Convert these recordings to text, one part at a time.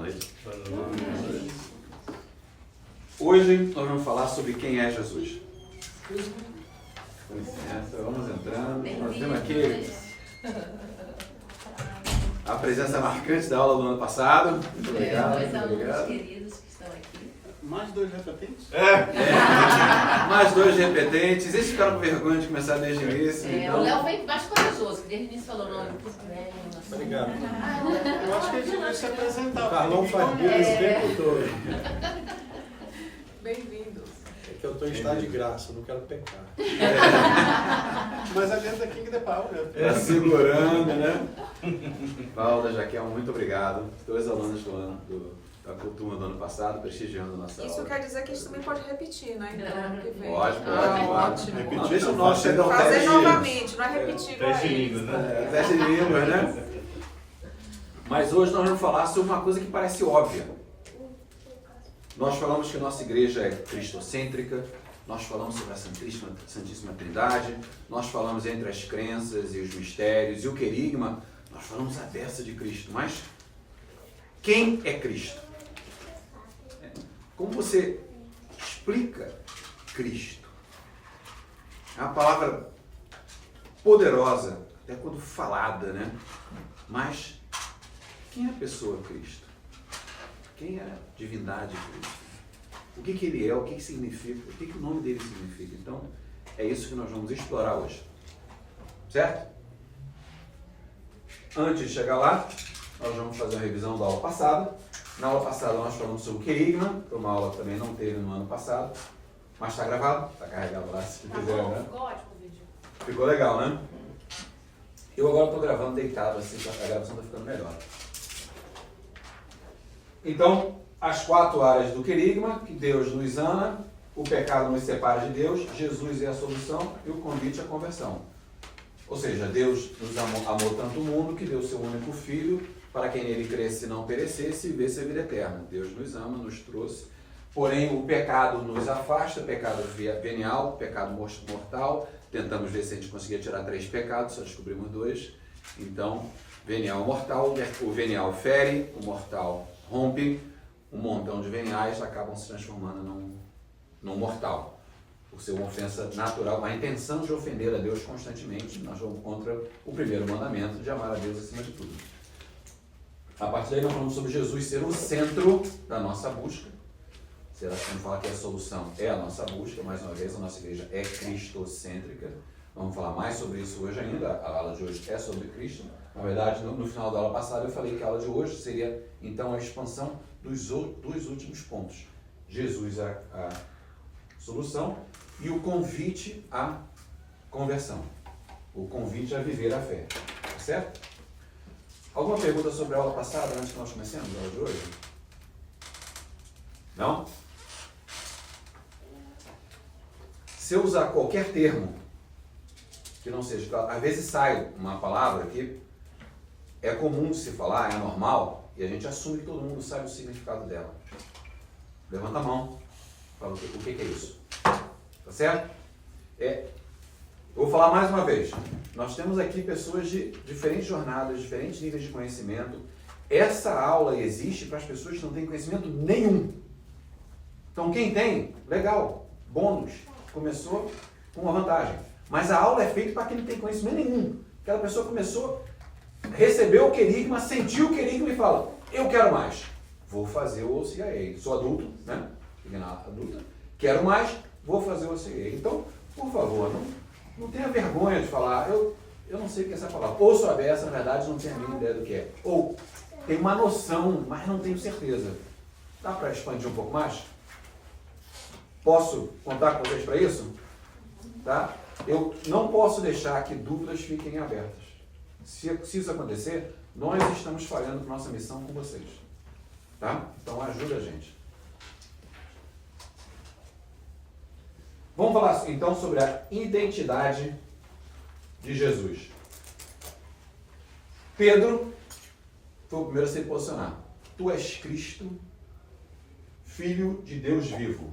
noite. Hoje nós vamos falar sobre quem é Jesus. Com licença, vamos entrando. Nós temos aqui a presença marcante da aula do ano passado. Muito obrigado. Dois Muito alunos obrigado. queridos que estão aqui. Mais 2 repetentes? Mais 2 repetentes. Esses ficaram com vergonha de começar desde o início. O Léo veio mais corajoso, que desde o início falou nome por bem. Obrigado. Eu acho que a gente vai se apresentar. O Carlão faz birra esse tempo todo. Bem-vindos. É que eu estou em estado de graça, eu não quero pecar. Mas a gente é King the Power. É, segurando, né? Paula, Jaquel, muito obrigado. 2 alunos do ano, da turma do ano passado, prestigiando a nossa Isso aula. quer dizer que a gente também pode repetir, né? Então, ano que vem. Pode. Ótimo. Não, deixa o nosso chegar ao Fazer teste. novamente, não é repetir igual a Teste de eles. língua, né? Teste de línguas, né? Mas hoje nós vamos falar sobre uma coisa que parece óbvia. Nós falamos que nossa igreja é cristocêntrica, nós falamos sobre a Santíssima Trindade, nós falamos entre as crenças e os mistérios e o querigma, nós falamos a beça de Cristo. Mas quem é Cristo? Como você explica Cristo? É uma palavra poderosa, até quando falada, né? Mas quem é a pessoa Cristo? Quem é a divindade Cristo? O que ele é? O que significa? O que o nome dele significa? Então, é isso que nós vamos explorar hoje. Certo? Antes de chegar lá, nós vamos fazer uma revisão da aula passada. Na aula passada nós falamos sobre o querigma, uma aula que também não teve no ano passado. Mas está gravado? Está carregado lá, se quiser, né? Ficou ótimo o vídeo. Ficou legal, né? Eu agora estou gravando deitado, assim, a gravação está ficando melhor. Então, as 4 áreas do querigma, que Deus nos ama, o pecado nos separa de Deus, Jesus é a solução e o convite à conversão. Ou seja, Deus nos amou tanto o mundo que deu seu único filho para quem nele cresce e não perecesse e vivesse a vida eterna. Deus nos ama, nos trouxe. Porém, o pecado nos afasta, pecado venial, pecado mortal. Tentamos ver se a gente conseguia tirar 3 pecados, só descobrimos 2. Então, venial mortal, o venial fere, o mortal rompe, um montão de veniais acabam se transformando num mortal. Por ser uma ofensa natural, a intenção de ofender a Deus constantemente, nós vamos contra o primeiro mandamento de amar a Deus acima de tudo. A partir daí nós falamos sobre Jesus ser o centro da nossa busca. Serafim fala que a solução é a nossa busca, mais uma vez a nossa igreja é cristocêntrica. Vamos falar mais sobre isso hoje ainda, a aula de hoje é sobre Cristo. Na verdade, no final da aula passada eu falei que a aula de hoje seria então a expansão dos últimos pontos. Jesus é a solução e o convite à conversão. O convite a viver a fé. Tá certo? Alguma pergunta sobre a aula passada antes que nós comecemos a aula de hoje? Não? Se eu usar qualquer termo que não seja, às vezes sai uma palavra que é comum de se falar, é normal, e a gente assume que todo mundo sabe o significado dela. Levanta a mão, fala o que é isso. Tá certo? Eu vou falar mais uma vez. Nós temos aqui pessoas de diferentes jornadas, diferentes níveis de conhecimento. Essa aula existe para as pessoas que não têm conhecimento nenhum. Então quem tem, legal, bônus, começou com uma vantagem. Mas a aula é feita para quem não tem conhecimento nenhum. Aquela pessoa começou, recebeu o querigma, sentiu o querigma e fala, eu quero mais. Vou fazer o OCIA. Sou adulto, né? Adulta. Quero mais, vou fazer o OCIA. Então, por favor, não tenha vergonha de falar, eu não sei o que é essa palavra. Ou sou aberta, na verdade, não tenho a mínima ideia do que é. Ou tem uma noção, mas não tenho certeza. Dá para expandir um pouco mais? Posso contar com vocês para isso? Tá? Eu não posso deixar que dúvidas fiquem abertas. Se isso acontecer, nós estamos falhando com nossa missão com vocês. Tá? Então ajuda a gente. Vamos falar então sobre a identidade de Jesus. Pedro foi o primeiro a se posicionar. Tu és Cristo, Filho de Deus vivo.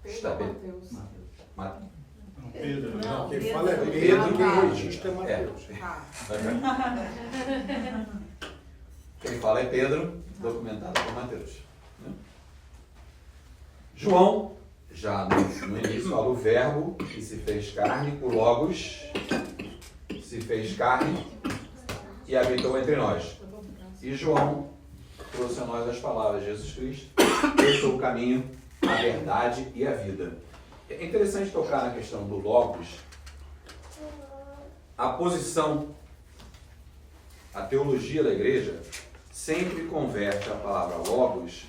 Está bem? Pedro. Não, Quem Pedro. fala é Pedro, Pedro, quem tá. registra é Mateus. Tá. Quem fala é Pedro, documentado por Mateus. Né? João, já no início, fala o verbo que se fez carne, o Logos se fez carne e habitou entre nós. E João trouxe a nós as palavras: Jesus Cristo, eu sou o caminho, a verdade e a vida. É interessante tocar na questão do Logos. A posição, a teologia da igreja sempre converte a palavra Logos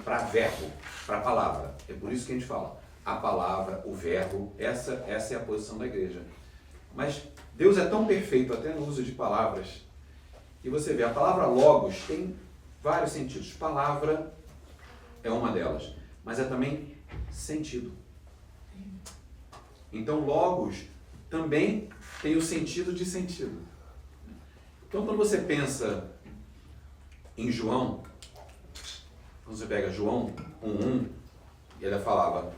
para verbo, para palavra. É por isso que a gente fala a palavra, o verbo, essa é a posição da igreja. Mas Deus é tão perfeito até no uso de palavras, e você vê, a palavra Logos tem vários sentidos. Palavra é uma delas, mas é também sentido. Então Logos também tem o sentido de sentido. Então quando você pensa em João, quando você pega João 1:1, e ele falava,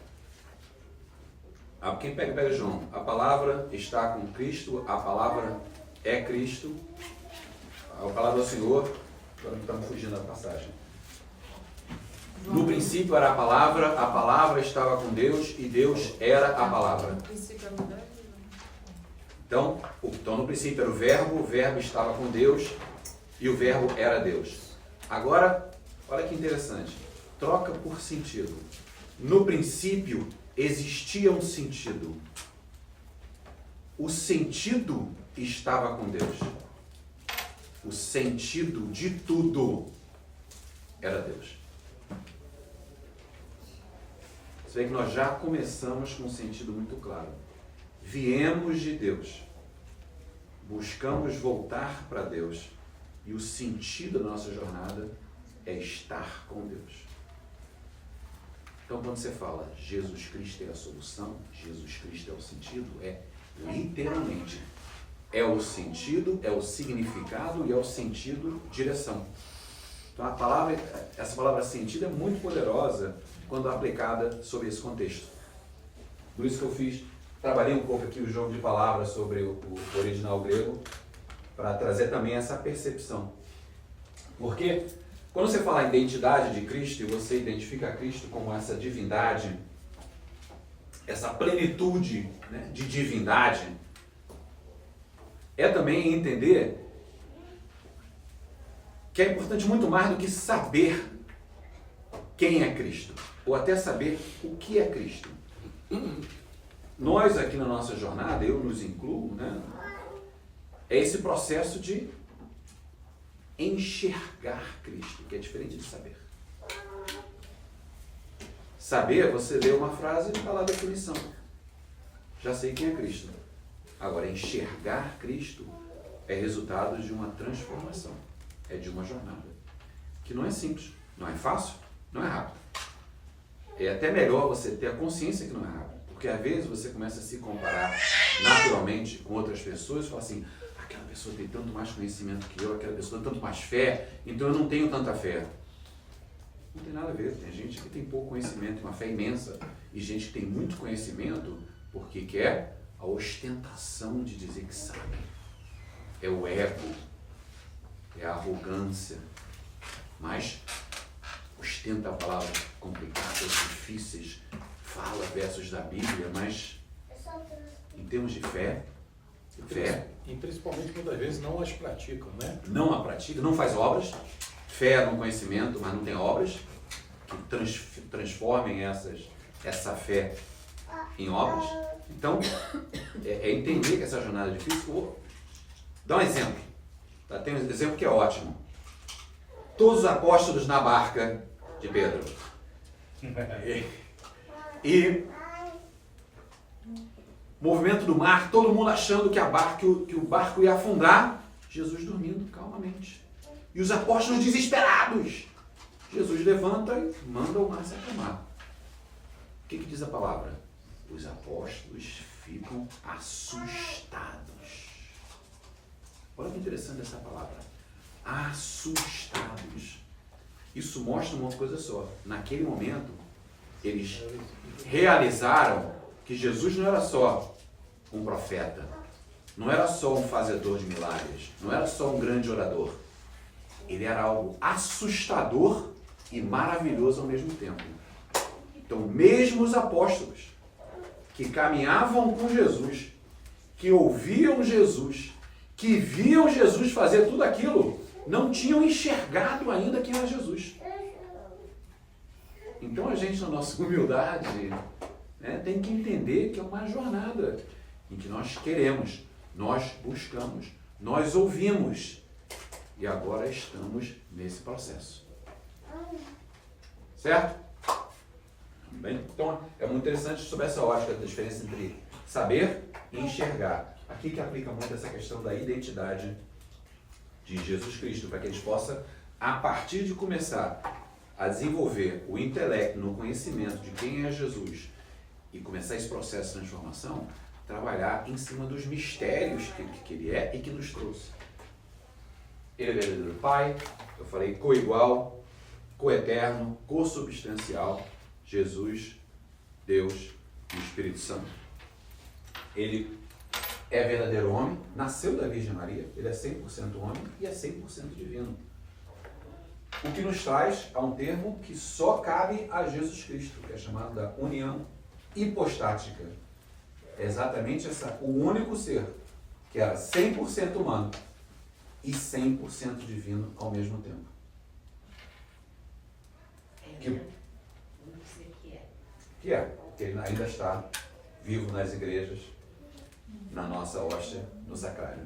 quem pega João, a palavra está com Cristo, a palavra é Cristo, a palavra do Senhor, agora estamos fugindo da passagem. No princípio era a palavra estava com Deus e Deus era a palavra. No princípio era o verbo. Então no princípio era o verbo estava com Deus e o verbo era Deus. Agora, olha que interessante, troca por sentido. No princípio existia um sentido. O sentido estava com Deus. O sentido de tudo era Deus. Você vê que nós já começamos com um sentido muito claro. Viemos de Deus. Buscamos voltar para Deus. E o sentido da nossa jornada é estar com Deus. Então, quando você fala Jesus Cristo é a solução, Jesus Cristo é o sentido, é literalmente, é o sentido, é o significado e é o sentido, direção. Então, essa palavra sentido é muito poderosa quando aplicada sobre esse contexto. Por isso que eu trabalhei um pouco aqui o jogo de palavras sobre o original grego, para trazer também essa percepção. Porque quando você fala em identidade de Cristo e você identifica Cristo como essa divindade, essa plenitude, né, de divindade, é também entender que é importante muito mais do que saber quem é Cristo, ou até saber o que é Cristo. Nós aqui na nossa jornada, eu nos incluo, né, é esse processo de enxergar Cristo, que é diferente de saber. Saber, você lê uma frase e está lá a definição. Já sei quem é Cristo. Agora, enxergar Cristo é resultado de uma transformação. É de uma jornada. Que não é simples, não é fácil, não é rápido. É até melhor você ter a consciência que não é rápido. Porque às vezes você começa a se comparar naturalmente com outras pessoas e fala assim, aquela pessoa tem tanto mais conhecimento que eu, aquela pessoa tem tanto mais fé, então eu não tenho tanta fé. Não tem nada a ver. Tem gente que tem pouco conhecimento, uma fé imensa, e gente que tem muito conhecimento porque quer a ostentação de dizer que sabe. É o ego, é a arrogância, mas ostenta palavras complicadas, difíceis, fala versos da Bíblia, mas em termos de fé, e principalmente muitas vezes não as praticam, né? Não a pratica, não faz obras, fé no conhecimento, mas não tem obras que transformem essa fé em obras. Então, é entender que essa jornada é difícil. Vou dar um exemplo. Tá? Tem um exemplo que é ótimo. Todos os apóstolos na barca de Pedro. E movimento do mar, todo mundo achando que o barco ia afundar. Jesus dormindo calmamente. E os apóstolos desesperados. Jesus levanta e manda o mar se acalmar. O que diz a palavra? Os apóstolos ficam assustados. Olha que interessante essa palavra. Assustados. Isso mostra uma coisa só. Naquele momento, eles realizaram que Jesus não era só um profeta, não era só um fazedor de milagres, não era só um grande orador. ele era algo assustador e maravilhoso ao mesmo tempo. Então, mesmo os apóstolos que caminhavam com Jesus, que ouviam Jesus, que viam Jesus fazer tudo aquilo, não tinham enxergado ainda quem era Jesus. Então a gente, na nossa humildade, tem que entender que é uma jornada em que nós queremos, nós buscamos, nós ouvimos e agora estamos nesse processo. Certo? Bem, então é muito interessante sobre essa ótica da diferença entre saber e enxergar. Aqui que aplica muito essa questão da identidade de Jesus Cristo, para que a gente possa, a partir de começar a desenvolver o intelecto no conhecimento de quem é Jesus e começar esse processo de transformação, trabalhar em cima dos mistérios que ele é e que nos trouxe. Ele é verdadeiro Pai, eu falei coigual, coeterno, consubstancial, Jesus, Deus e o Espírito Santo. Ele é verdadeiro homem, nasceu da Virgem Maria, ele é 100% homem e é 100% divino. O que nos traz a um termo que só cabe a Jesus Cristo, que é chamado da união hipostática. É exatamente o único ser que era 100% humano e 100% divino ao mesmo tempo. Que ele ainda está vivo nas igrejas, na nossa hóstia, no sacrário.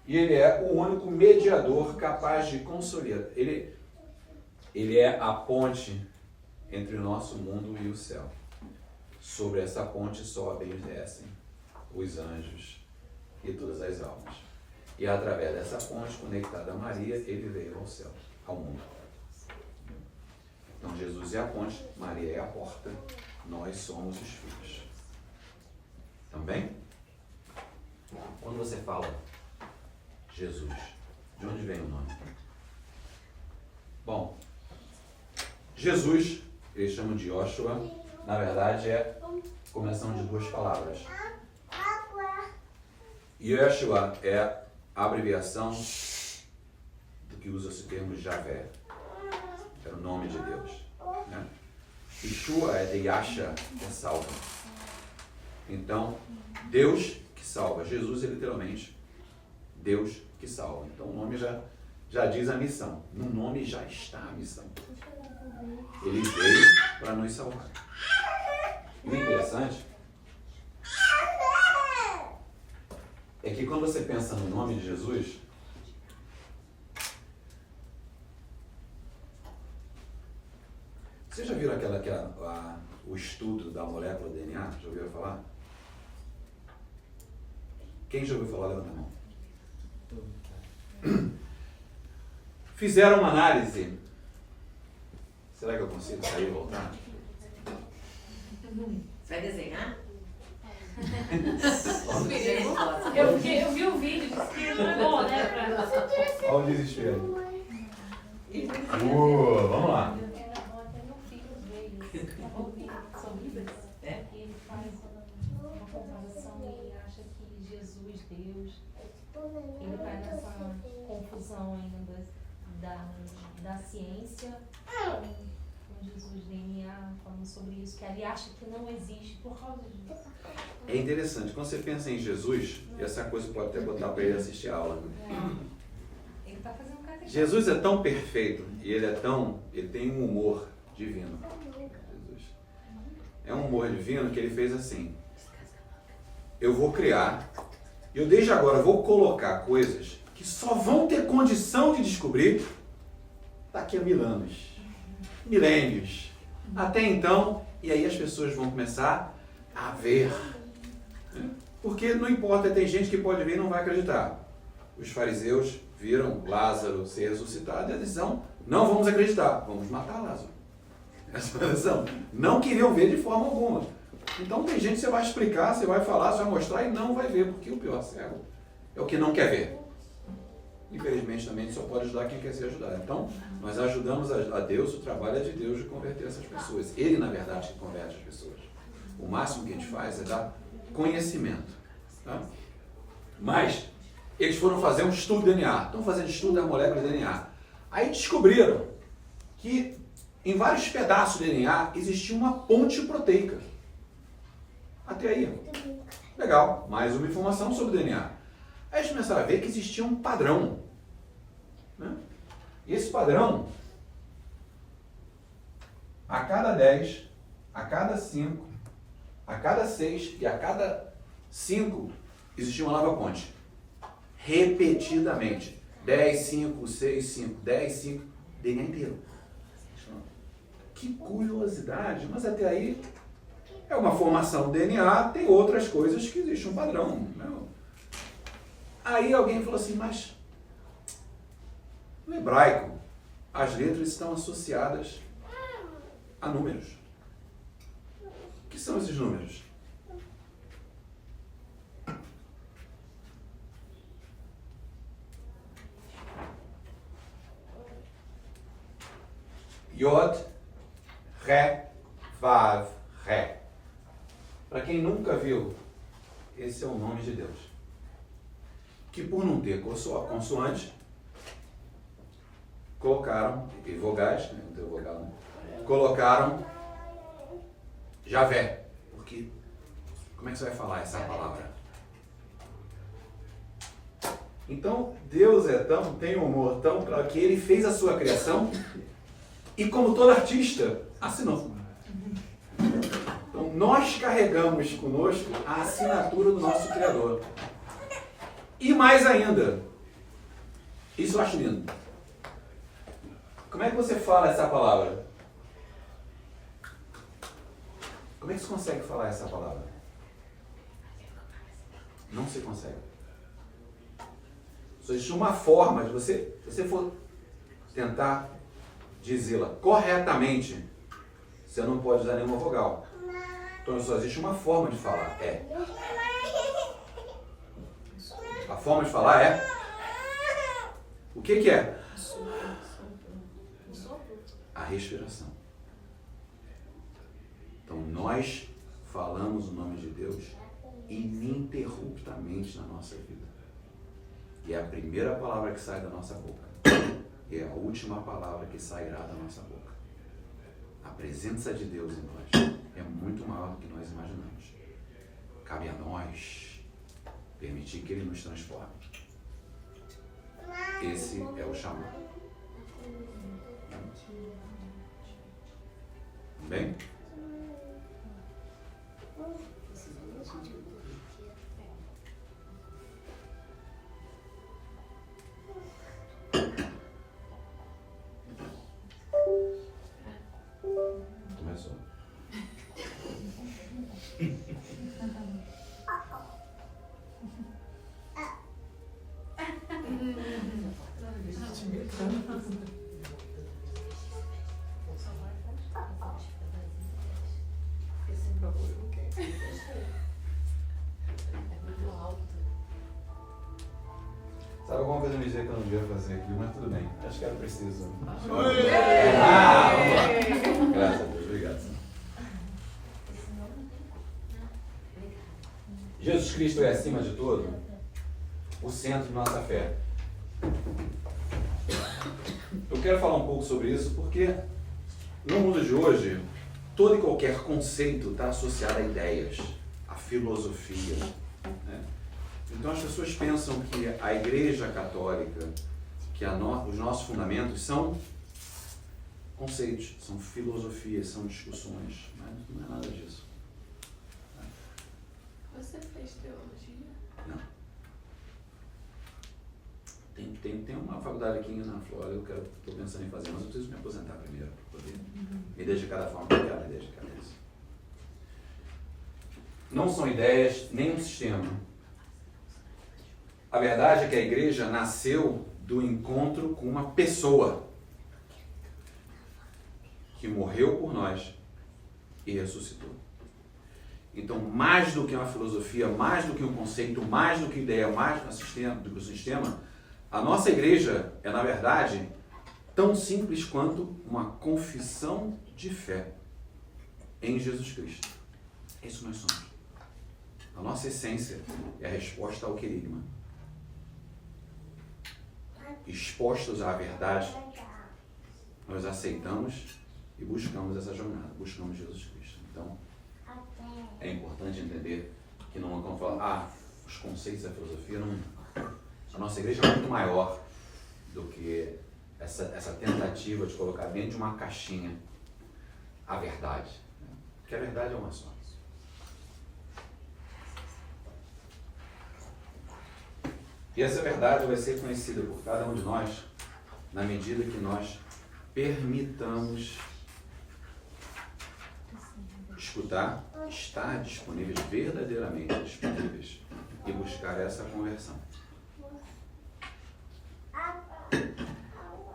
E ele é o único mediador capaz de consolidar. Ele é a ponte entre o nosso mundo e o céu. Sobre essa ponte sobem e descem os anjos e todas as almas. E através dessa ponte conectada a Maria, ele veio ao céu, ao mundo. Então Jesus é a ponte, Maria é a porta, nós somos os filhos. Também? Quando você fala Jesus, de onde vem o nome? Bom, Jesus, eles chamam de Yoshua, na verdade é combinação de duas palavras. Yoshua é a abreviação do que usa-se o termo Javé, é o nome de Deus. Né? Yeshua é de Yasha, que é salva. Então, Deus que salva. Jesus é literalmente Deus que salva. Então o nome já diz a missão. No nome já está a missão. Ele veio para nos salvar. E o interessante é que quando você pensa no nome de Jesus, vocês já viram o estudo da molécula DNA? Já ouviram falar? Quem já ouviu falar? Levanta a mão. Fizeram uma análise. Será que eu consigo sair e voltar? Você vai desenhar? Eu vi o vídeo, disse que não é bom, né? Olha o desespero. Vamos lá. Ele faz uma comparação e ele acha que Jesus, Deus, ele está nessa confusão ainda da ciência com Jesus DNA, falando sobre isso, que ele acha que não existe por causa disso. É interessante, quando você pensa em Jesus, essa coisa pode até botar para ele assistir a aula. Ele está fazendo catequese. Jesus é tão perfeito e ele tem um humor divino. Jesus. É um humor divino que ele fez assim. Eu vou criar, eu desde agora vou colocar coisas que só vão ter condição de descobrir daqui a 1000 anos, milênios. Até então, e aí as pessoas vão começar a ver. Porque não importa, tem gente que pode ver e não vai acreditar. Os fariseus viram Lázaro ser ressuscitado e a decisão, não vamos acreditar, vamos matar Lázaro. Essa é a decisão. Não queriam ver de forma alguma. Então tem gente que você vai explicar, você vai falar, você vai mostrar e não vai ver, porque o pior cego é o que não quer ver. Infelizmente também a gente só pode ajudar quem quer ser ajudado. Então, nós ajudamos a Deus, o trabalho é de Deus de converter essas pessoas. Ele, na verdade, que converte as pessoas. O máximo que a gente faz é dar conhecimento. Tá? Mas, eles foram fazer um estudo de DNA. Estão fazendo estudo das moléculas de DNA. Aí descobriram que em vários pedaços de DNA existia uma ponte proteica. Até aí. Legal. Mais uma informação sobre o DNA. Aí eles começaram a ver que existia um padrão. Né? E esse padrão, a cada 10, a cada 5, a cada 6 e a cada 5 existia uma nova ponte. Repetidamente. 10, 5, 6, 5, 10, 5, DNA inteiro. Que curiosidade, mas até aí é uma formação DNA, tem outras coisas que existe um padrão. Né? Aí alguém falou assim, mas no hebraico as letras estão associadas a números. O que são esses números? Yod, Ré, Vav, Ré. Para quem nunca viu, esse é o nome de Deus. Que por não ter consoante, colocaram, e vogais, não tem vogal, né? Colocaram Javé. Porque, como é que você vai falar essa palavra? Então, Deus tem um humor tão claro que ele fez a sua criação e, como todo artista, assinou. Então, nós carregamos conosco a assinatura do nosso Criador. E mais ainda, isso eu acho lindo. Como é que você fala essa palavra? Como é que você consegue falar essa palavra? Não se consegue. Só existe uma forma de se você for tentar dizê-la corretamente, você não pode usar nenhuma vogal. Então só existe uma forma de falar, é. A forma de falar é. O que é? A respiração. Então nós falamos o nome de Deus ininterruptamente na nossa vida. E é a primeira palavra que sai da nossa boca. E é a última palavra que sairá da nossa boca. A presença de Deus em nós é muito maior do que nós imaginamos. Cabe a nós permitir que Ele nos transforme. Esse é o chamado. Bem? Começou. Sabe alguma coisa me dizer que eu não devia fazer aqui, mas tudo bem. Acho que era preciso. Vamos lá. Graças a Deus, obrigado. Jesus Cristo é, acima de tudo, o centro de nossa fé. Eu quero falar um pouco sobre isso porque no mundo de hoje, todo e qualquer conceito está associado a ideias, a filosofia, né? Então as pessoas pensam que a Igreja Católica, que os nossos fundamentos são conceitos, são filosofias, são discussões, mas não é nada disso. Você fez teologia? Não. Tem uma faculdade aqui na Flórida, eu estou pensando em fazer, mas eu preciso me aposentar primeiro para poder me dedicar da forma que eu quero me dedicar a isso. Não são ideias, nem um sistema. A verdade é que a igreja nasceu do encontro com uma pessoa que morreu por nós e ressuscitou. Então, mais do que uma filosofia, mais do que um conceito, mais do que ideia, mais do que o sistema, a nossa igreja é, na verdade, tão simples quanto uma confissão de fé em Jesus Cristo. É isso que nós somos. A nossa essência é a resposta ao querigma. dispostos à verdade, nós aceitamos e buscamos essa jornada, buscamos Jesus Cristo. Então, é importante entender que não vamos falar, os conceitos da filosofia não... A nossa igreja é muito maior do que essa tentativa de colocar dentro de uma caixinha a verdade. Porque a verdade é uma só. E essa verdade vai ser conhecida por cada um de nós na medida que nós permitamos escutar, estar disponíveis, verdadeiramente disponíveis, e buscar essa conversão.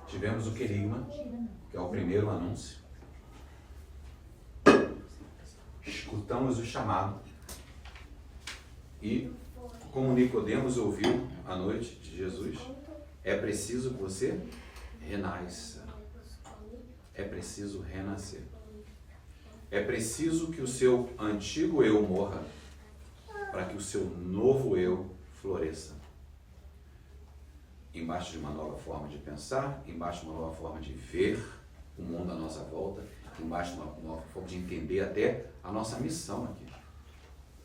Tivemos o querigma, que é o primeiro anúncio. Escutamos o chamado. E, como Nicodemos ouviu à noite de Jesus, é preciso que você renasça. É preciso renascer. É preciso que o seu antigo eu morra para que o seu novo eu floresça. Embaixo de uma nova forma de pensar, embaixo de uma nova forma de ver o mundo à nossa volta, embaixo de uma nova forma de entender até a nossa missão aqui.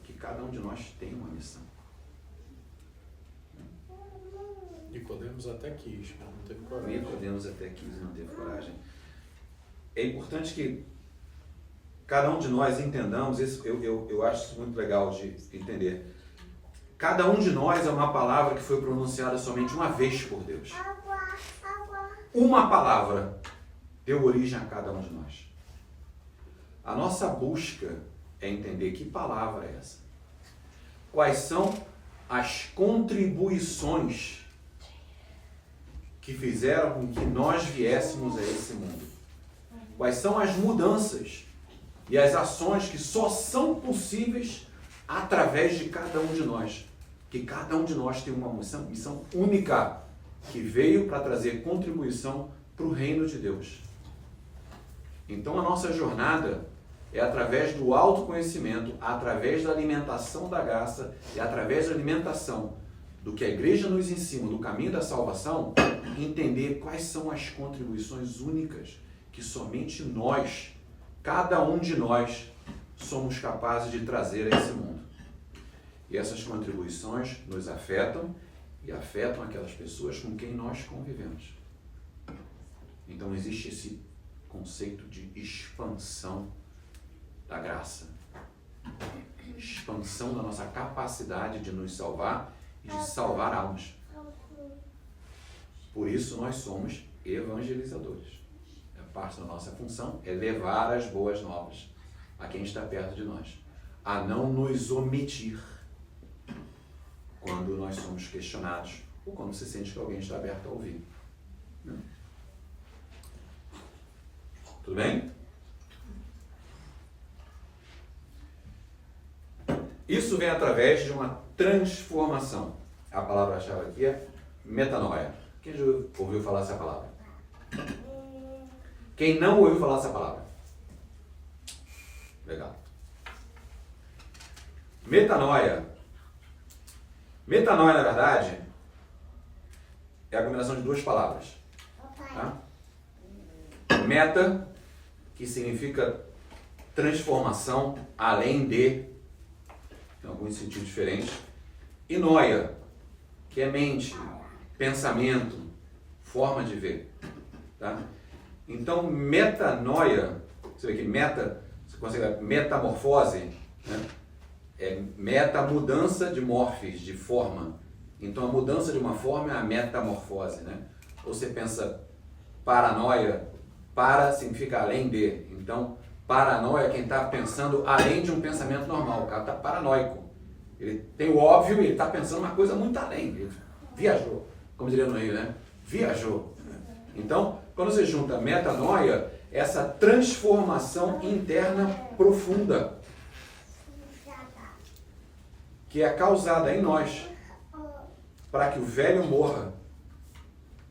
Que cada um de nós tem uma missão. Nicodemos até quis, mas não teve coragem. Nicodemos até quis e não teve coragem. É importante que cada um de nós entendamos, isso, eu acho isso muito legal de entender. Cada um de nós é uma palavra que foi pronunciada somente uma vez por Deus. Uma palavra deu origem a cada um de nós. A nossa busca é entender que palavra é essa. Quais são as contribuições que fizeram com que nós viéssemos a esse mundo. Quais são as mudanças e as ações que só são possíveis através de cada um de nós. Que cada um de nós tem uma missão única que veio para trazer contribuição para o reino de Deus. Então a nossa jornada é através do autoconhecimento, através da alimentação da graça e através da alimentação do que a igreja nos ensina, do caminho da salvação, entender quais são as contribuições únicas que somente nós, cada um de nós, somos capazes de trazer a esse mundo. E essas contribuições nos afetam e afetam aquelas pessoas com quem nós convivemos. Então existe esse conceito de expansão da graça. Expansão da nossa capacidade de nos salvar e de salvar almas. Por isso nós somos evangelizadores. Parte da nossa função é levar as boas novas a quem está perto de nós. A não nos omitir quando nós somos questionados ou quando se sente que alguém está aberto a ouvir. Tudo bem? Isso vem através de uma transformação. A palavra-chave aqui é metanoia. Quem já ouviu falar essa palavra? Quem não ouviu falar essa palavra? Legal. Metanoia. Metanoia, na verdade, é a combinação de duas palavras. Tá? Meta, que significa transformação, além de, em alguns sentidos diferentes. E noia, que é mente, pensamento, forma de ver. Tá? Então, metanoia, você vê que meta, você consegue metamorfose, né? É meta, mudança de morfes, de forma. Então, a mudança de uma forma é a metamorfose, né? Ou você pensa paranoia, para significa além de. Então, paranoia é quem está pensando além de um pensamento normal. O cara está paranoico. Ele tem o óbvio e ele está pensando uma coisa muito além. Ele viajou, como diria no Rio, né? Viajou. Então, quando você junta metanoia, essa transformação interna profunda, que é causada em nós, para que o velho morra,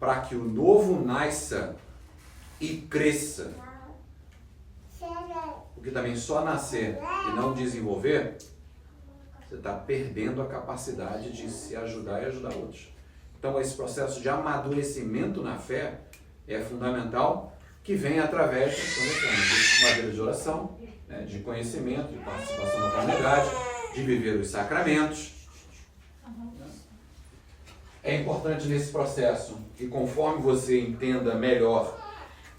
para que o novo nasça e cresça. Porque também só nascer e não desenvolver, você está perdendo a capacidade de se ajudar e ajudar outros. Então, esse processo de amadurecimento na fé é fundamental, que vem através de uma vida de oração, né, de conhecimento, de participação na comunidade, de viver os sacramentos. É importante nesse processo que, conforme você entenda melhor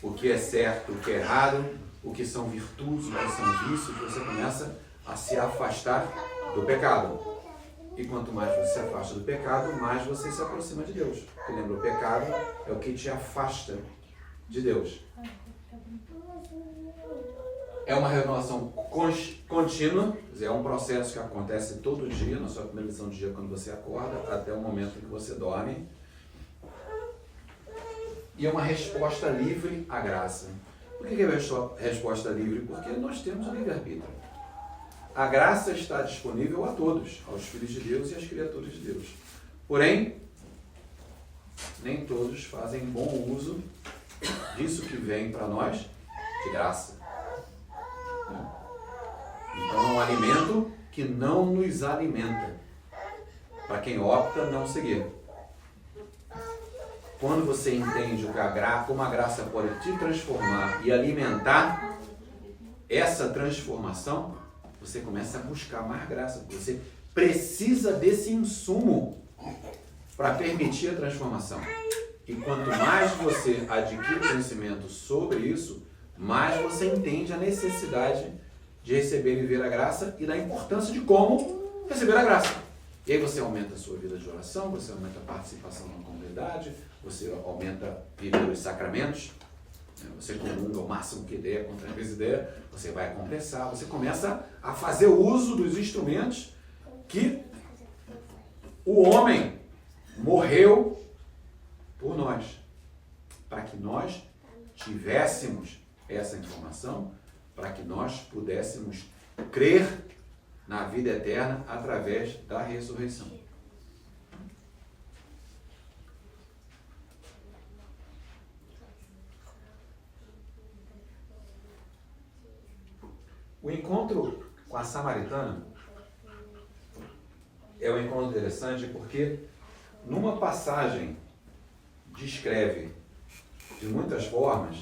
o que é certo, o que é errado, o que são virtudes, o que são vícios, você começa a se afastar do pecado. E quanto mais você se afasta do pecado, mais você se aproxima de Deus. Porque lembra, o pecado é o que te afasta de Deus. É uma renovação contínua, quer dizer, é um processo que acontece todo dia, na sua primeira lição de dia, quando você acorda, até o momento em que você dorme. E é uma resposta livre à graça. Por que é uma resposta livre? Porque nós temos o livre-arbítrio. A graça está disponível a todos, aos filhos de Deus e às criaturas de Deus. Porém, nem todos fazem bom uso disso que vem para nós de graça. Então é um alimento que não nos alimenta, para quem opta não seguir. Quando você entende como a graça pode te transformar e alimentar essa transformação, você começa a buscar mais graça. Você precisa desse insumo para permitir a transformação. E quanto mais você adquire conhecimento sobre isso, mais você entende a necessidade de receber e viver a graça e da importância de como receber a graça. E aí você aumenta a sua vida de oração, você aumenta a participação na comunidade, você aumenta viver os sacramentos, você comunga o máximo que der, contra a vez ideia, você vai confessar, você começa a fazer uso dos instrumentos que o homem morreu por nós, para que nós tivéssemos essa informação, para que nós pudéssemos crer na vida eterna através da ressurreição. O encontro com a samaritana é um encontro interessante porque numa passagem descreve de muitas formas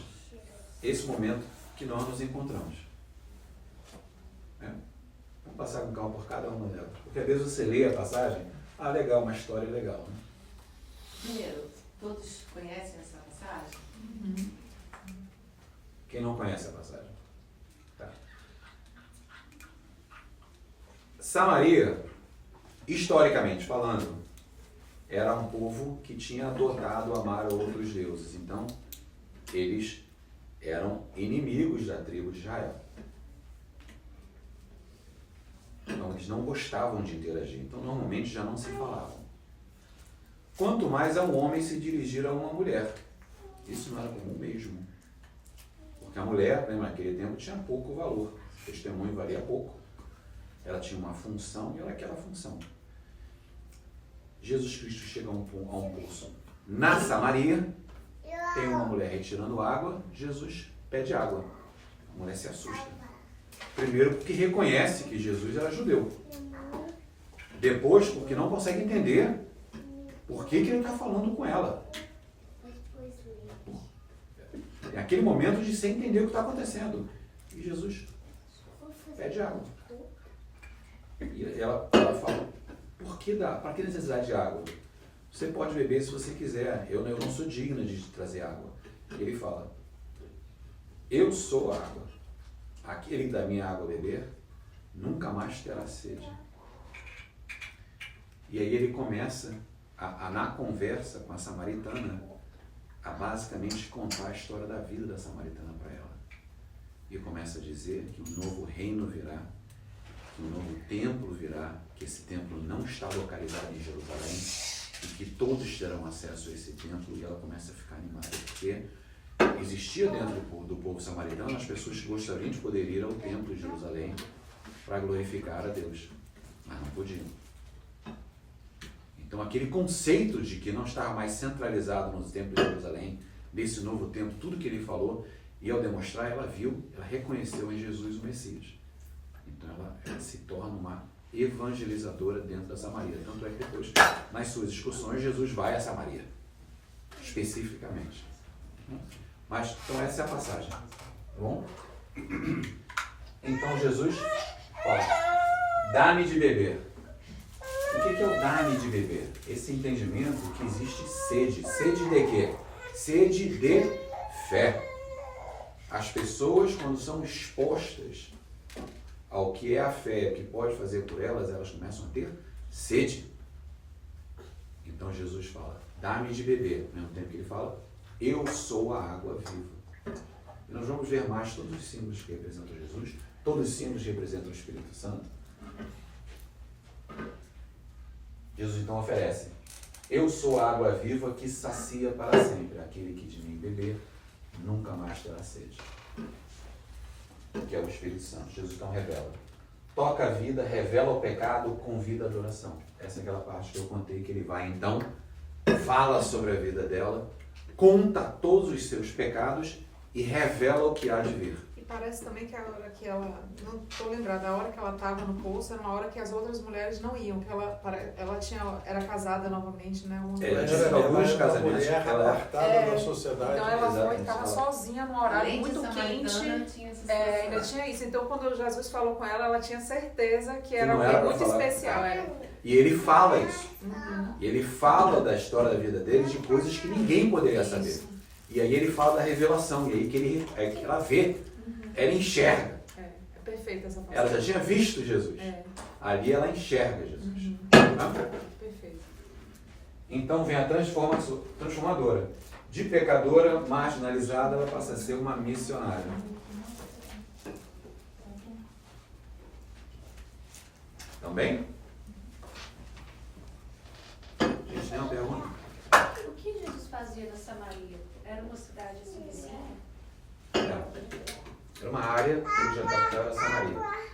esse momento que nós nos encontramos. Vamos passar com calma por cada uma delas. Porque às vezes você lê a passagem, legal, uma história legal. Né? Primeiro, todos conhecem essa passagem? Quem não conhece a passagem? Tá. Samaria, historicamente falando, era um povo que tinha adotado amar outros deuses. Então, eles eram inimigos da tribo de Israel. Então, eles não gostavam de interagir. Então, normalmente já não se falavam. Quanto mais a um homem se dirigir a uma mulher. Isso não era comum mesmo. Porque a mulher, naquele tempo, tinha pouco valor. O testemunho valia pouco. Ela tinha uma função e era aquela função. Jesus Cristo chega a um poço na Samaria, tem uma mulher retirando água, Jesus pede água. A mulher se assusta. Primeiro porque reconhece que Jesus era judeu. Depois porque não consegue entender por que ele está falando com ela. É aquele momento de sem entender o que está acontecendo. E Jesus pede água. E ela fala, para que necessidade de água? Você pode beber se você quiser, eu não sou digna de te trazer água. E ele fala, eu sou a água. Aquele que dá minha água a beber, nunca mais terá sede. E aí ele começa, na conversa com a samaritana, a basicamente contar a história da vida da samaritana para ela. E começa a dizer que um novo reino virá, que um novo templo virá, que esse templo não está localizado em Jerusalém e que todos terão acesso a esse templo. E ela começa a ficar animada, porque existia dentro do povo samaritano as pessoas que gostariam de poder ir ao templo de Jerusalém para glorificar a Deus, mas não podiam. Então aquele conceito de que não estava mais centralizado no templo de Jerusalém, desse novo templo, tudo que ele falou, e ao demonstrar, ela viu, ela reconheceu em Jesus o Messias. Então ela se torna uma evangelizadora dentro da Samaria. Tanto é que depois, nas suas excursões, Jesus vai a Samaria, especificamente. Mas, então essa é a passagem, tá bom? Então Jesus fala, dá-me de beber. O que é o dá-me de beber? Esse entendimento que existe sede. Sede de quê? Sede de fé. As pessoas, quando são expostas ao que é a fé, o que pode fazer por elas, elas começam a ter sede. Então Jesus fala, dá-me de beber. Ao mesmo tempo que ele fala, eu sou a água viva. E nós vamos ver mais todos os símbolos que representam Jesus, todos os símbolos que representam o Espírito Santo. Jesus então oferece, eu sou a água viva que sacia para sempre. Aquele que de mim beber, nunca mais terá sede. Que é o Espírito Santo. Jesus então revela. Toca a vida, revela o pecado, convida a adoração. Essa é aquela parte que eu contei que ele vai então, fala sobre a vida dela, conta todos os seus pecados e revela o que há de vir. E parece também que a hora que ela, não estou lembrada, a hora que ela estava no poço era uma hora que as outras mulheres não iam, que ela era casada novamente, né? Ela tinha alguns casamentos que ela apartada da sociedade. Então ela Exatamente. estava sozinha num horário Além de muito quente. samaritana, tinha essa Ainda situação. tinha isso. Então quando Jesus falou com ela tinha certeza que era não era alguém pra muito falar. especial. E ele fala isso. E ele fala da história da vida dele, de coisas que ninguém poderia saber. E aí ele fala da revelação, e aí que ela vê, ela enxerga. É perfeita essa passagem. Ela já tinha visto Jesus. Ali ela enxerga Jesus. Tá? Perfeito. Então vem a transformadora. De pecadora, marginalizada, ela passa a ser uma missionária. Também? Gente, tem uma pergunta? O que Jesus fazia na Samaria? Era uma cidade assim vizinha? Era uma área cuja capital era Samaria.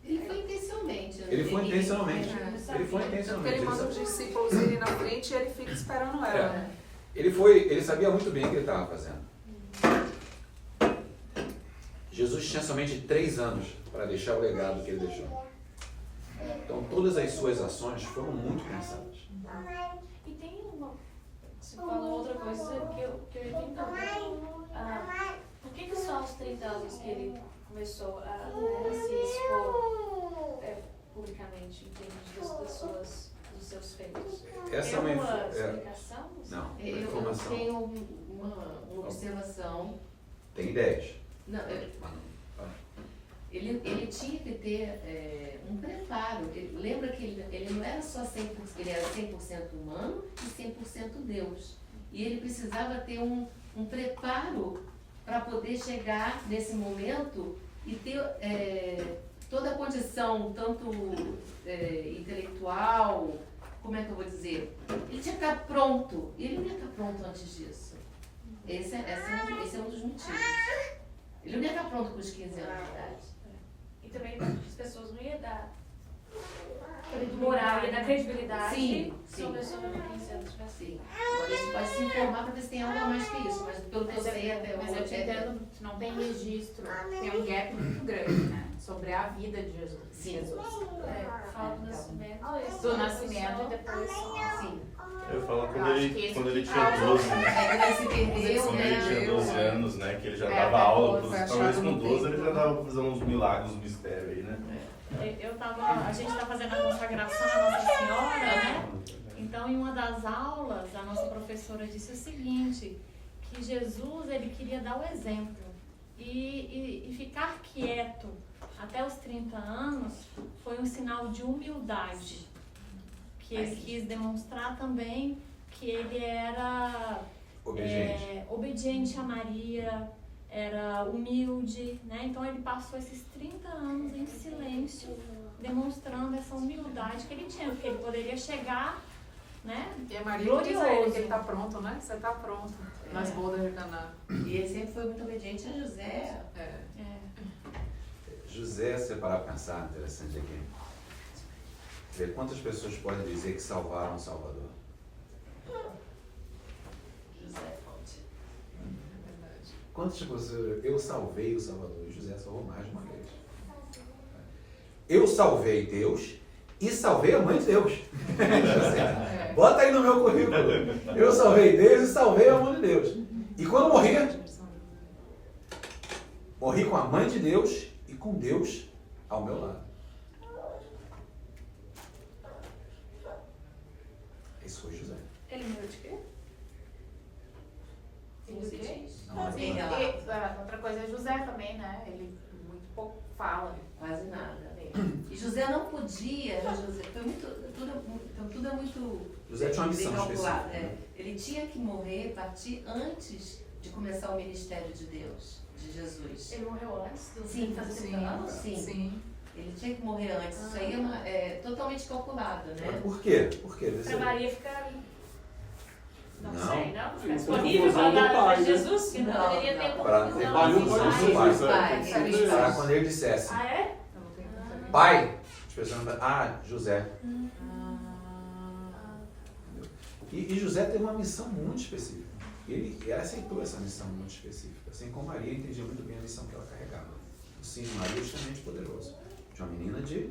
Ele foi intencionalmente. Ele foi intencionalmente. Ele Ele foi Porque intencionalmente. ele manda os discípulos irem na frente e ele fica esperando ela. É. Ele sabia muito bem o que ele estava fazendo. Jesus tinha somente 3 anos para deixar o legado que ele deixou. Então todas as suas ações foram muito pensadas. E tem uma. Você falou outra coisa que eu entendo. Por que só aos 30 anos que ele começou a se expor publicamente em termos dos seus feitos? Essa Tem é uma uma explicação? Não, uma Eu informação. tenho uma observação. Tem ideias. Não, ele tinha que ter um preparo. Lembra que ele não era só 100%, ele era 100% humano e 100% Deus. E ele precisava ter um preparo para poder chegar nesse momento e ter toda a condição, tanto intelectual, como é que eu vou dizer? Ele tinha que estar pronto. E ele não ia estar pronto antes disso. Esse é um dos motivos. Ele não ia estar pronto com os 15 anos de idade. E também as pessoas não iam dar moral, ia dar credibilidade Sim. sobre a sua 15 anos de Sim. Agora a gente pode se informar para ver se tem algo a mais que isso, mas pelo que eu sei até Mas eu hoje. te entendo que não tem registro, tem um gap muito grande, né? Sobre a vida de Jesus. Sim. Jesus. fala do nascimento. Do nascimento e depois. Sim. Eu falo Eu quando acho ele, que esse quando ele que tinha causa- 12, né? Ele se perdeu, Quando ele tinha né? 12 anos, né? Que ele já É, dava até aula, foi talvez achado com no 12 ele tempo. já dava fazendo uns milagres, uns mistérios aí, né? A gente está fazendo a consagração à Nossa Senhora, né? Então, em uma das aulas, a nossa professora disse o seguinte, que Jesus, ele queria dar o exemplo e ficar quieto até os 30 anos foi um sinal de humildade, que ele quis demonstrar também que ele era obediente a Maria, era humilde, né? Então ele passou esses 30 anos em silêncio, demonstrando essa humildade que ele tinha, porque ele poderia chegar, né? E a Maria diz a ele que ele está pronto, né? Você está pronto nas bodas de Caná. E ele sempre foi muito obediente a José. José, se parar para pensar, interessante aqui. Ver quantas pessoas podem dizer que salvaram o Salvador. José Fonte. Quantas pessoas eu salvei o Salvador? E José salvou mais de uma vez. Eu salvei Deus e salvei a mãe de Deus. Bota aí no meu currículo. Eu salvei Deus e salvei a mãe de Deus. E quando morri, morri com a mãe de Deus e com Deus ao meu lado. Esse foi José. Ele morreu de quê? Filho do quê? Não, Sim, não. e outra coisa é José também, né? Ele muito pouco fala. Quase nada. E José não podia, José, foi muito, tudo é muito José tinha uma missão bem calculado. específica. Ele tinha que morrer, partir antes de começar o ministério de Deus, de Jesus. Ele morreu antes do Sim, fazer sim, 30 anos? sim. Ele tinha que morrer antes. Isso aí é totalmente calculado, Mas né? por quê? Por quê? Pra Maria ficar. Não, Não. sei, não? Ficar Sim, disponível confusão do para pai, né? Jesus? Que não Não, poderia ter não. Para confusão. ter confusão Sim, do pai. pai. Para quando ele dissesse, Ah, é? Eu não tenho computador. pai, José. E José tem uma missão muito específica. Ele aceitou essa missão muito específica. Assim como Maria entendia muito bem a missão que ela carregava. O sim de Maria é extremamente poderoso. De uma menina de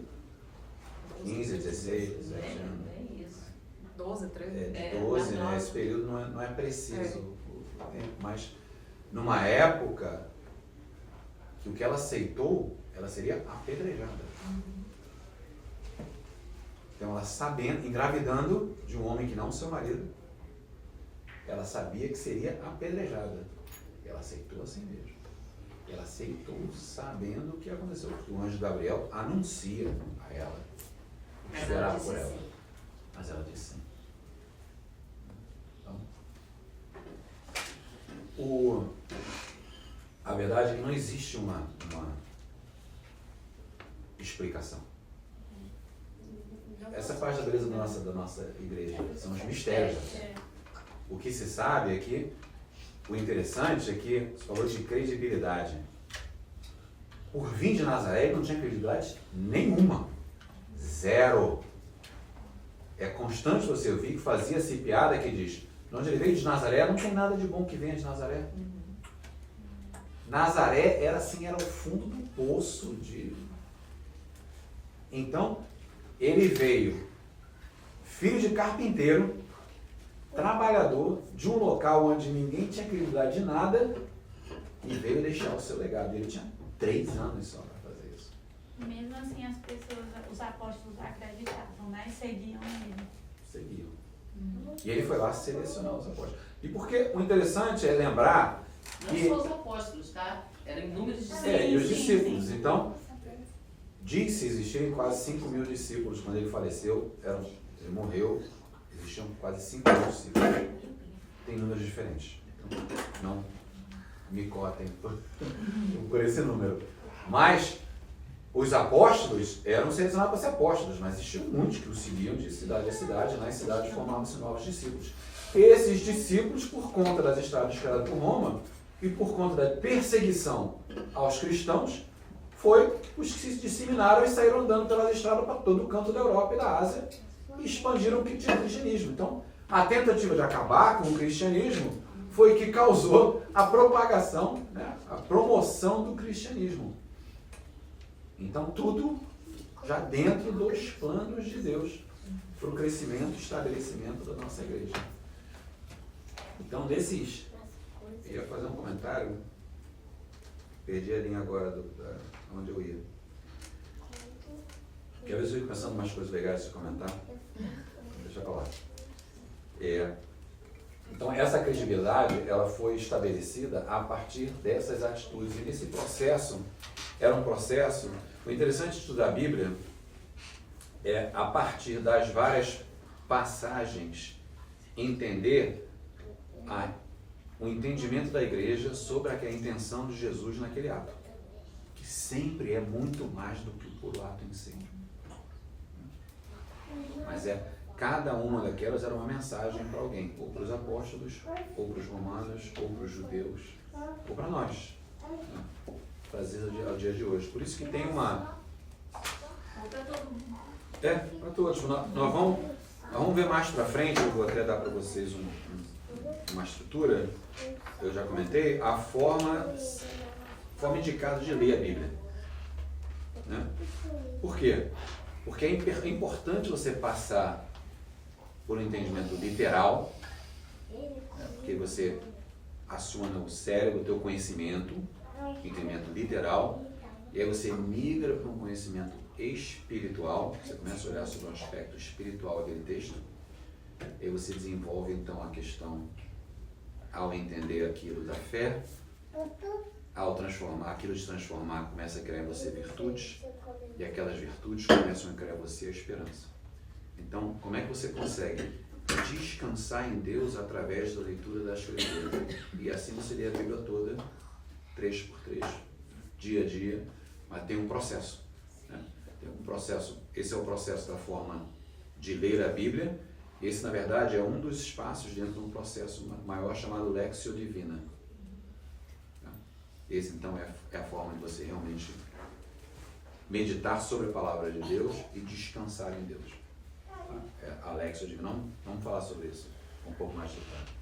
15, 16, 17 anos. É isso. 12, 13. De 12, né? Esse período não é preciso o tempo, mas numa época que o que ela aceitou, ela seria apedrejada. Então ela sabendo, engravidando de um homem que não seu marido, ela sabia que seria apedrejada. E ela aceitou assim mesmo. Ela aceitou sabendo o que aconteceu. O anjo Gabriel anuncia a ela o que Mas ela esperava disse por ela. sim. Mas ela disse sim. Então, a verdade é que não existe uma explicação. Essa parte da beleza da nossa igreja são os mistérios. O que se sabe é que o interessante é que você falou de credibilidade. Por vir de Nazaré ele não tinha credibilidade nenhuma. Zero. É constante você ouvir que fazia-se piada que diz, de onde ele veio de Nazaré, não tem nada de bom que venha de Nazaré. Nazaré era assim, era o fundo do poço de... Então, ele veio, filho de carpinteiro, trabalhador, de um local onde ninguém tinha credibilidade de nada, e veio deixar o seu legado. Ele tinha 3 anos só para fazer isso. Mesmo assim, as pessoas, os apóstolos acreditavam, né? E seguiam ele. Seguiam. E ele foi lá selecionar os apóstolos. E porque o interessante é lembrar Não que... só os apóstolos, tá? Eram inúmeros discípulos. e os sim, discípulos. sim. Então, diz-se existirem quase 5.000 discípulos. Quando ele faleceu, ele morreu, existiam quase 5.000 discípulos. Tem números diferentes. Então, não me cotem por esse número. Mas os apóstolos eram selecionados para ser apóstolos, mas existiam muitos que os seguiam de cidade a cidade, nas cidades formavam-se novos discípulos. Esses discípulos, por conta das estradas escaladas por Roma e por conta da perseguição aos cristãos, foi os que se disseminaram e saíram andando pelas estradas para todo o canto da Europa e da Ásia e expandiram o cristianismo. Então, a tentativa de acabar com o cristianismo foi que causou a propagação, né, a promoção do cristianismo. Então, tudo já dentro dos planos de Deus para o crescimento e estabelecimento da nossa igreja. Então, desses... Eu ia fazer um comentário, perdi a linha agora onde eu ia. Porque às vezes eu fico pensando em umas coisas legais de comentar. Deixa eu falar. Então, essa credibilidade, ela foi estabelecida a partir dessas atitudes. E esse processo era um processo... O interessante de estudar a Bíblia é, a partir das várias passagens, entender o entendimento da igreja sobre a intenção de Jesus naquele ato, que sempre é muito mais do que o puro ato em si. Mas cada uma daquelas era uma mensagem para alguém, ou para os apóstolos, ou para os romanos, ou para os judeus, ou para nós, né? Trazido ao dia de hoje. Por isso que tem uma... para todos. Nós vamos ver mais para frente, eu vou até dar para vocês uma estrutura, eu já comentei, a forma indicada de ler a Bíblia. Né? Por quê? Porque é importante você passar por um entendimento literal, né? Porque você aciona o cérebro, o teu conhecimento, entendimento literal, e aí você migra para um conhecimento espiritual, você começa a olhar sobre o aspecto espiritual daquele texto, e aí você desenvolve então a questão, ao entender aquilo da fé, ao transformar, aquilo de transformar começa a criar em você virtudes, e aquelas virtudes começam a criar em você a esperança. Então, como é que você consegue descansar em Deus através da leitura da Escritura? E assim você lê a Bíblia toda, 3 por 3, dia a dia, mas tem um processo. Né? Tem um processo. Esse é o processo da forma de ler a Bíblia. Esse, na verdade, é um dos espaços dentro de um processo maior chamado Lexio Divina. Esse, então, é a forma de você realmente meditar sobre a Palavra de Deus e descansar em Deus. Tá? A Lexio Divina. Vamos falar sobre isso um pouco mais de detalhe.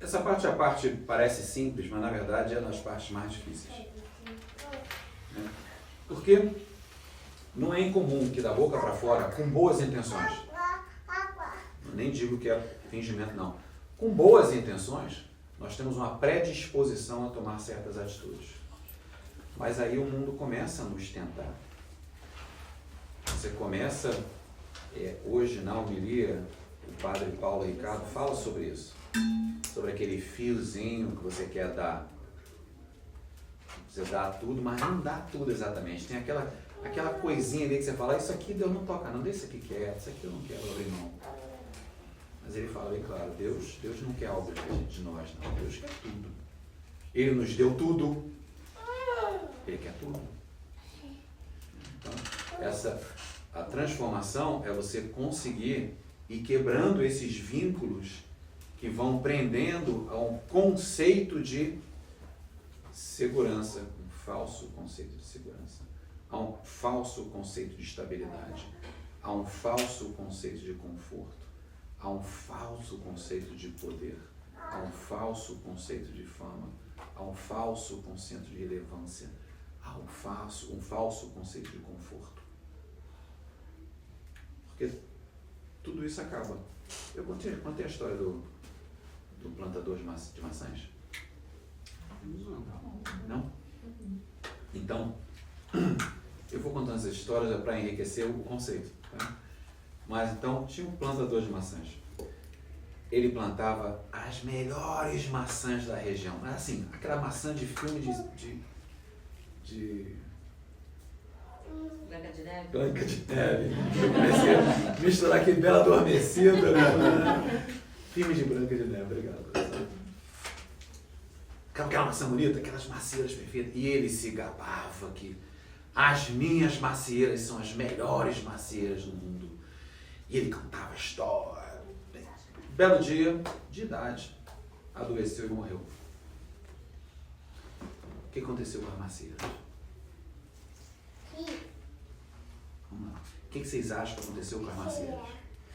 Essa parte parece simples, mas na verdade é uma das partes mais difíceis. Né? Porque não é incomum que da boca para fora, com boas intenções, eu nem digo que é fingimento não, com boas intenções, nós temos uma predisposição a tomar certas atitudes. Mas aí o mundo começa a nos tentar. Você começa, hoje na homilia, o padre Paulo Ricardo fala sobre isso. Sobre aquele fiozinho que você quer dar. Você dá tudo, mas não dá tudo exatamente. Tem aquela coisinha ali que você fala, isso aqui Deus não toca não, deixa isso aqui quieto, isso aqui eu não quero abrir mão. Mas ele fala bem claro, Deus não quer algo de nós, não. Deus quer tudo. Ele nos deu tudo. Ele quer tudo. Então, a transformação é você conseguir ir quebrando esses vínculos que vão prendendo a um conceito de segurança, um falso conceito de segurança, a um falso conceito de estabilidade, a um falso conceito de conforto, a um falso conceito de poder, a um falso conceito de fama, a um falso conceito de relevância, a um falso conceito de conforto. Porque tudo isso acaba. Eu contei a história do plantador de maçãs? Não? Então, eu vou contando essas histórias para enriquecer o conceito. Tá? Mas então, tinha um plantador de maçãs. Ele plantava as melhores maçãs da região. Mas assim, aquela maçã de filme de Branca de Neve. Branca de Neve. Eu comecei a misturar aquele Bela Adormecida, né? Filme de Branca de Neve, obrigado. Aquela maçã bonita, aquelas macieiras perfeitas. E ele se gabava que as minhas macieiras são as melhores macieiras do mundo. E ele contava a história. Belo dia, de idade, adoeceu e morreu. O que aconteceu com as macieiras? Vamos lá. O que vocês acham que aconteceu com as macieiras?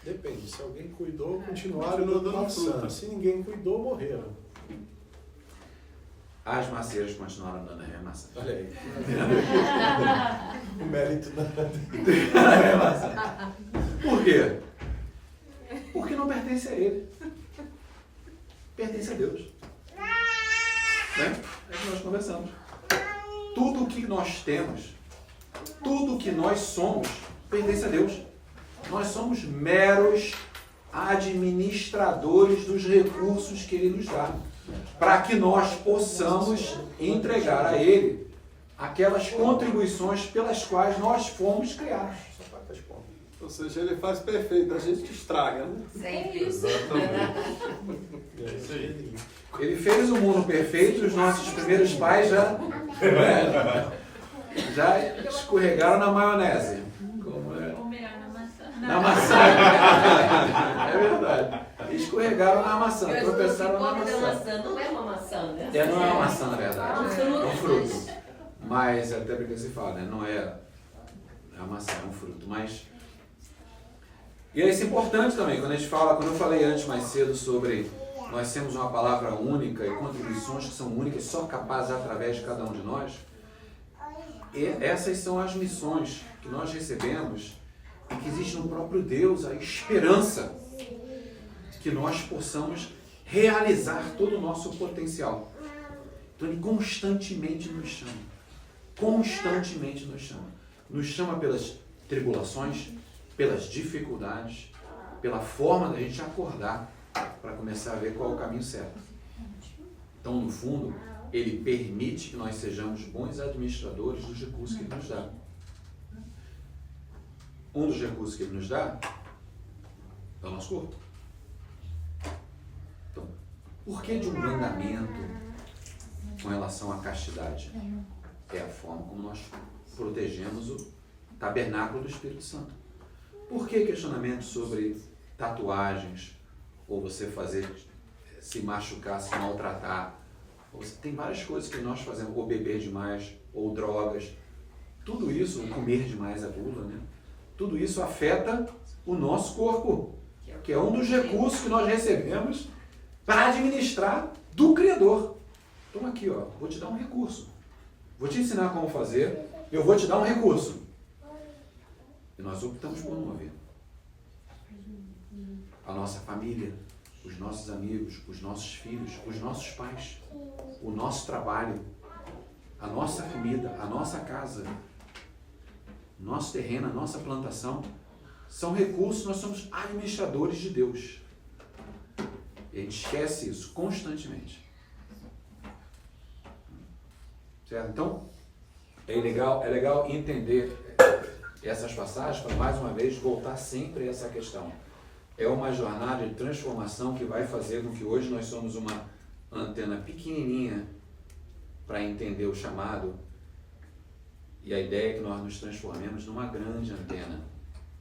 Depende, se alguém cuidou, continuaram dando maçã. Se ninguém cuidou, morreram. As macieiras continuaram dando a maçã. Olha aí. O mérito da maçã. Por quê? Porque não pertence a ele. Pertence a Deus. Né? É que nós conversamos. Tudo o que nós temos, tudo o que nós somos, pertence a Deus. Nós somos meros administradores dos recursos que Ele nos dá, para que nós possamos entregar a Ele aquelas contribuições pelas quais nós fomos criados. Ou seja, Ele faz perfeito, a gente estraga, né? Sempre. É isso aí. Ele fez o mundo perfeito e os nossos primeiros pais já escorregaram na maionese. Como é? Na maçã. É verdade. Escorregaram na maçã, tropeçaram na maçã. Não é uma maçã, né? Não é uma maçã, na verdade. É um fruto. Mas, até porque se fala, né? Não é a maçã, é um fruto. Mas, E é isso importante também, quando eu falei antes mais cedo sobre nós temos uma palavra única e contribuições que são únicas, só capazes através de cada um de nós. E essas são as missões que nós recebemos e que existe no próprio Deus a esperança de que nós possamos realizar todo o nosso potencial. Então Ele constantemente nos chama. Constantemente nos chama. Nos chama pelas tribulações, pelas dificuldades, pela forma da gente acordar para começar a ver qual é o caminho certo. Então, no fundo, Ele permite que nós sejamos bons administradores dos recursos que Ele nos dá. Um dos recursos que Ele nos dá é o nosso corpo. Então, por que de um mandamento com relação à castidade? É a forma como nós protegemos o tabernáculo do Espírito Santo. Por que questionamento sobre tatuagens, ou você se machucar, se maltratar? Tem várias coisas que nós fazemos, ou beber demais, ou drogas. Tudo isso, comer demais a gula, né? Tudo isso afeta o nosso corpo, que é um dos recursos que nós recebemos para administrar do Criador. Então aqui, ó, vou te dar um recurso. Vou te ensinar como fazer, eu vou te dar um recurso. E nós optamos por não ouvir. A nossa família, os nossos amigos, os nossos filhos, os nossos pais, o nosso trabalho, a nossa comida, a nossa casa, nosso terreno, a nossa plantação, são recursos, nós somos administradores de Deus. E a gente esquece isso constantemente. Certo? Então, é legal entender essas passagens para, mais uma vez, voltar sempre a essa questão. É uma jornada de transformação que vai fazer com que hoje nós somos uma antena pequenininha para entender o chamado, e a ideia é que nós nos transformemos numa grande antena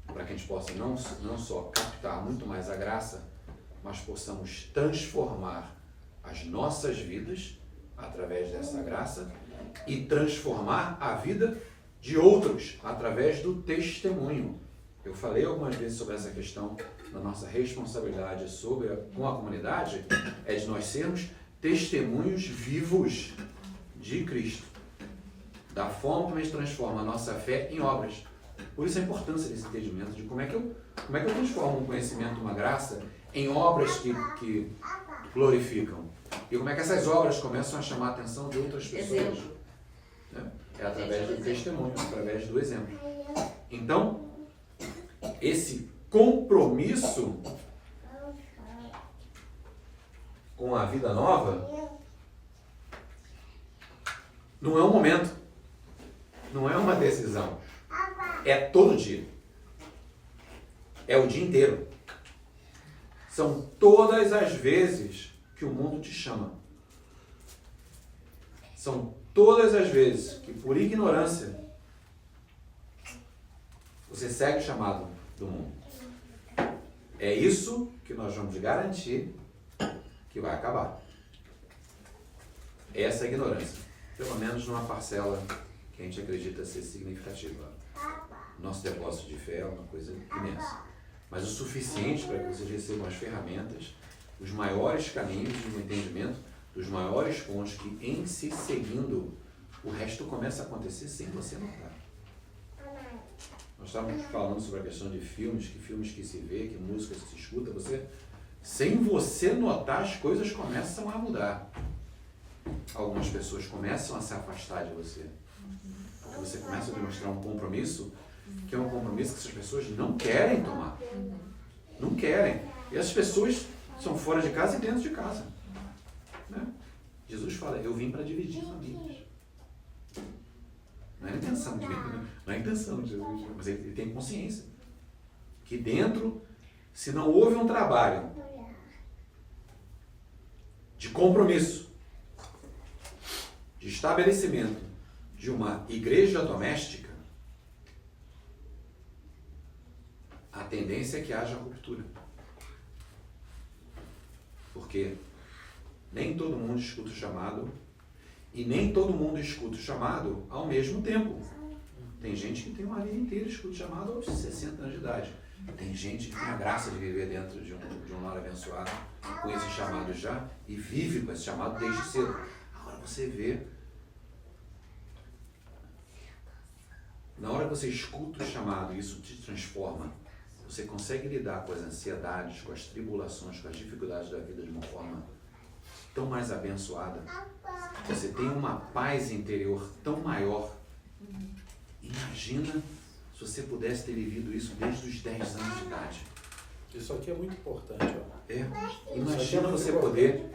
para que a gente possa não só captar muito mais a graça, mas possamos transformar as nossas vidas através dessa graça e transformar a vida de outros através do testemunho. Eu falei algumas vezes sobre essa questão da nossa responsabilidade com a comunidade, é de nós sermos testemunhos vivos de Cristo, da forma como a gente transforma a nossa fé em obras. Por isso a importância desse entendimento de como é que eu transformo um conhecimento, uma graça, em obras que glorificam. E como é que essas obras começam a chamar a atenção de outras pessoas. Né? É através do testemunho, através do exemplo. Então, esse compromisso com a vida nova não é um momento, não é uma decisão, é todo dia, é o dia inteiro. São todas as vezes que o mundo te chama. São todas as vezes que, por ignorância, você segue o chamado do mundo. É isso que nós vamos garantir que vai acabar. Essa ignorância. Pelo menos numa parcela que a gente acredita ser significativa. Nosso depósito de fé é uma coisa imensa. Mas o suficiente para que vocês recebam as ferramentas, os maiores caminhos de entendimento, dos maiores pontos que, em se seguindo, o resto começa a acontecer sem você notar. Nós estávamos falando sobre a questão de filmes que se vê, que músicas que se escuta, sem você notar, as coisas começam a mudar. Algumas pessoas começam a se afastar de você. Porque você começa a demonstrar um compromisso, que é um compromisso que essas pessoas não querem tomar. Não querem. E essas pessoas são fora de casa e dentro de casa. Né? Jesus fala, eu vim para dividir famílias. Não é a intenção de Jesus, mas ele tem consciência que dentro, se não houve um trabalho de compromisso, de estabelecimento de uma igreja doméstica, a tendência é que haja ruptura. Porque nem todo mundo escuta o chamado e nem todo mundo escuta o chamado ao mesmo tempo. Tem gente que tem uma vida inteira escuta o chamado aos 60 anos de idade. Tem gente que tem a graça de viver dentro de um lar abençoado, com esse chamado já, e vive com esse chamado desde cedo. Agora você vê, na hora que você escuta o chamado e isso te transforma, você consegue lidar com as ansiedades, com as tribulações, com as dificuldades da vida de uma forma tão mais abençoada. Você tem uma paz interior tão maior. Imagina se você pudesse ter vivido isso desde os 10 anos de idade. Isso aqui é muito importante. Ó. Imagina você poder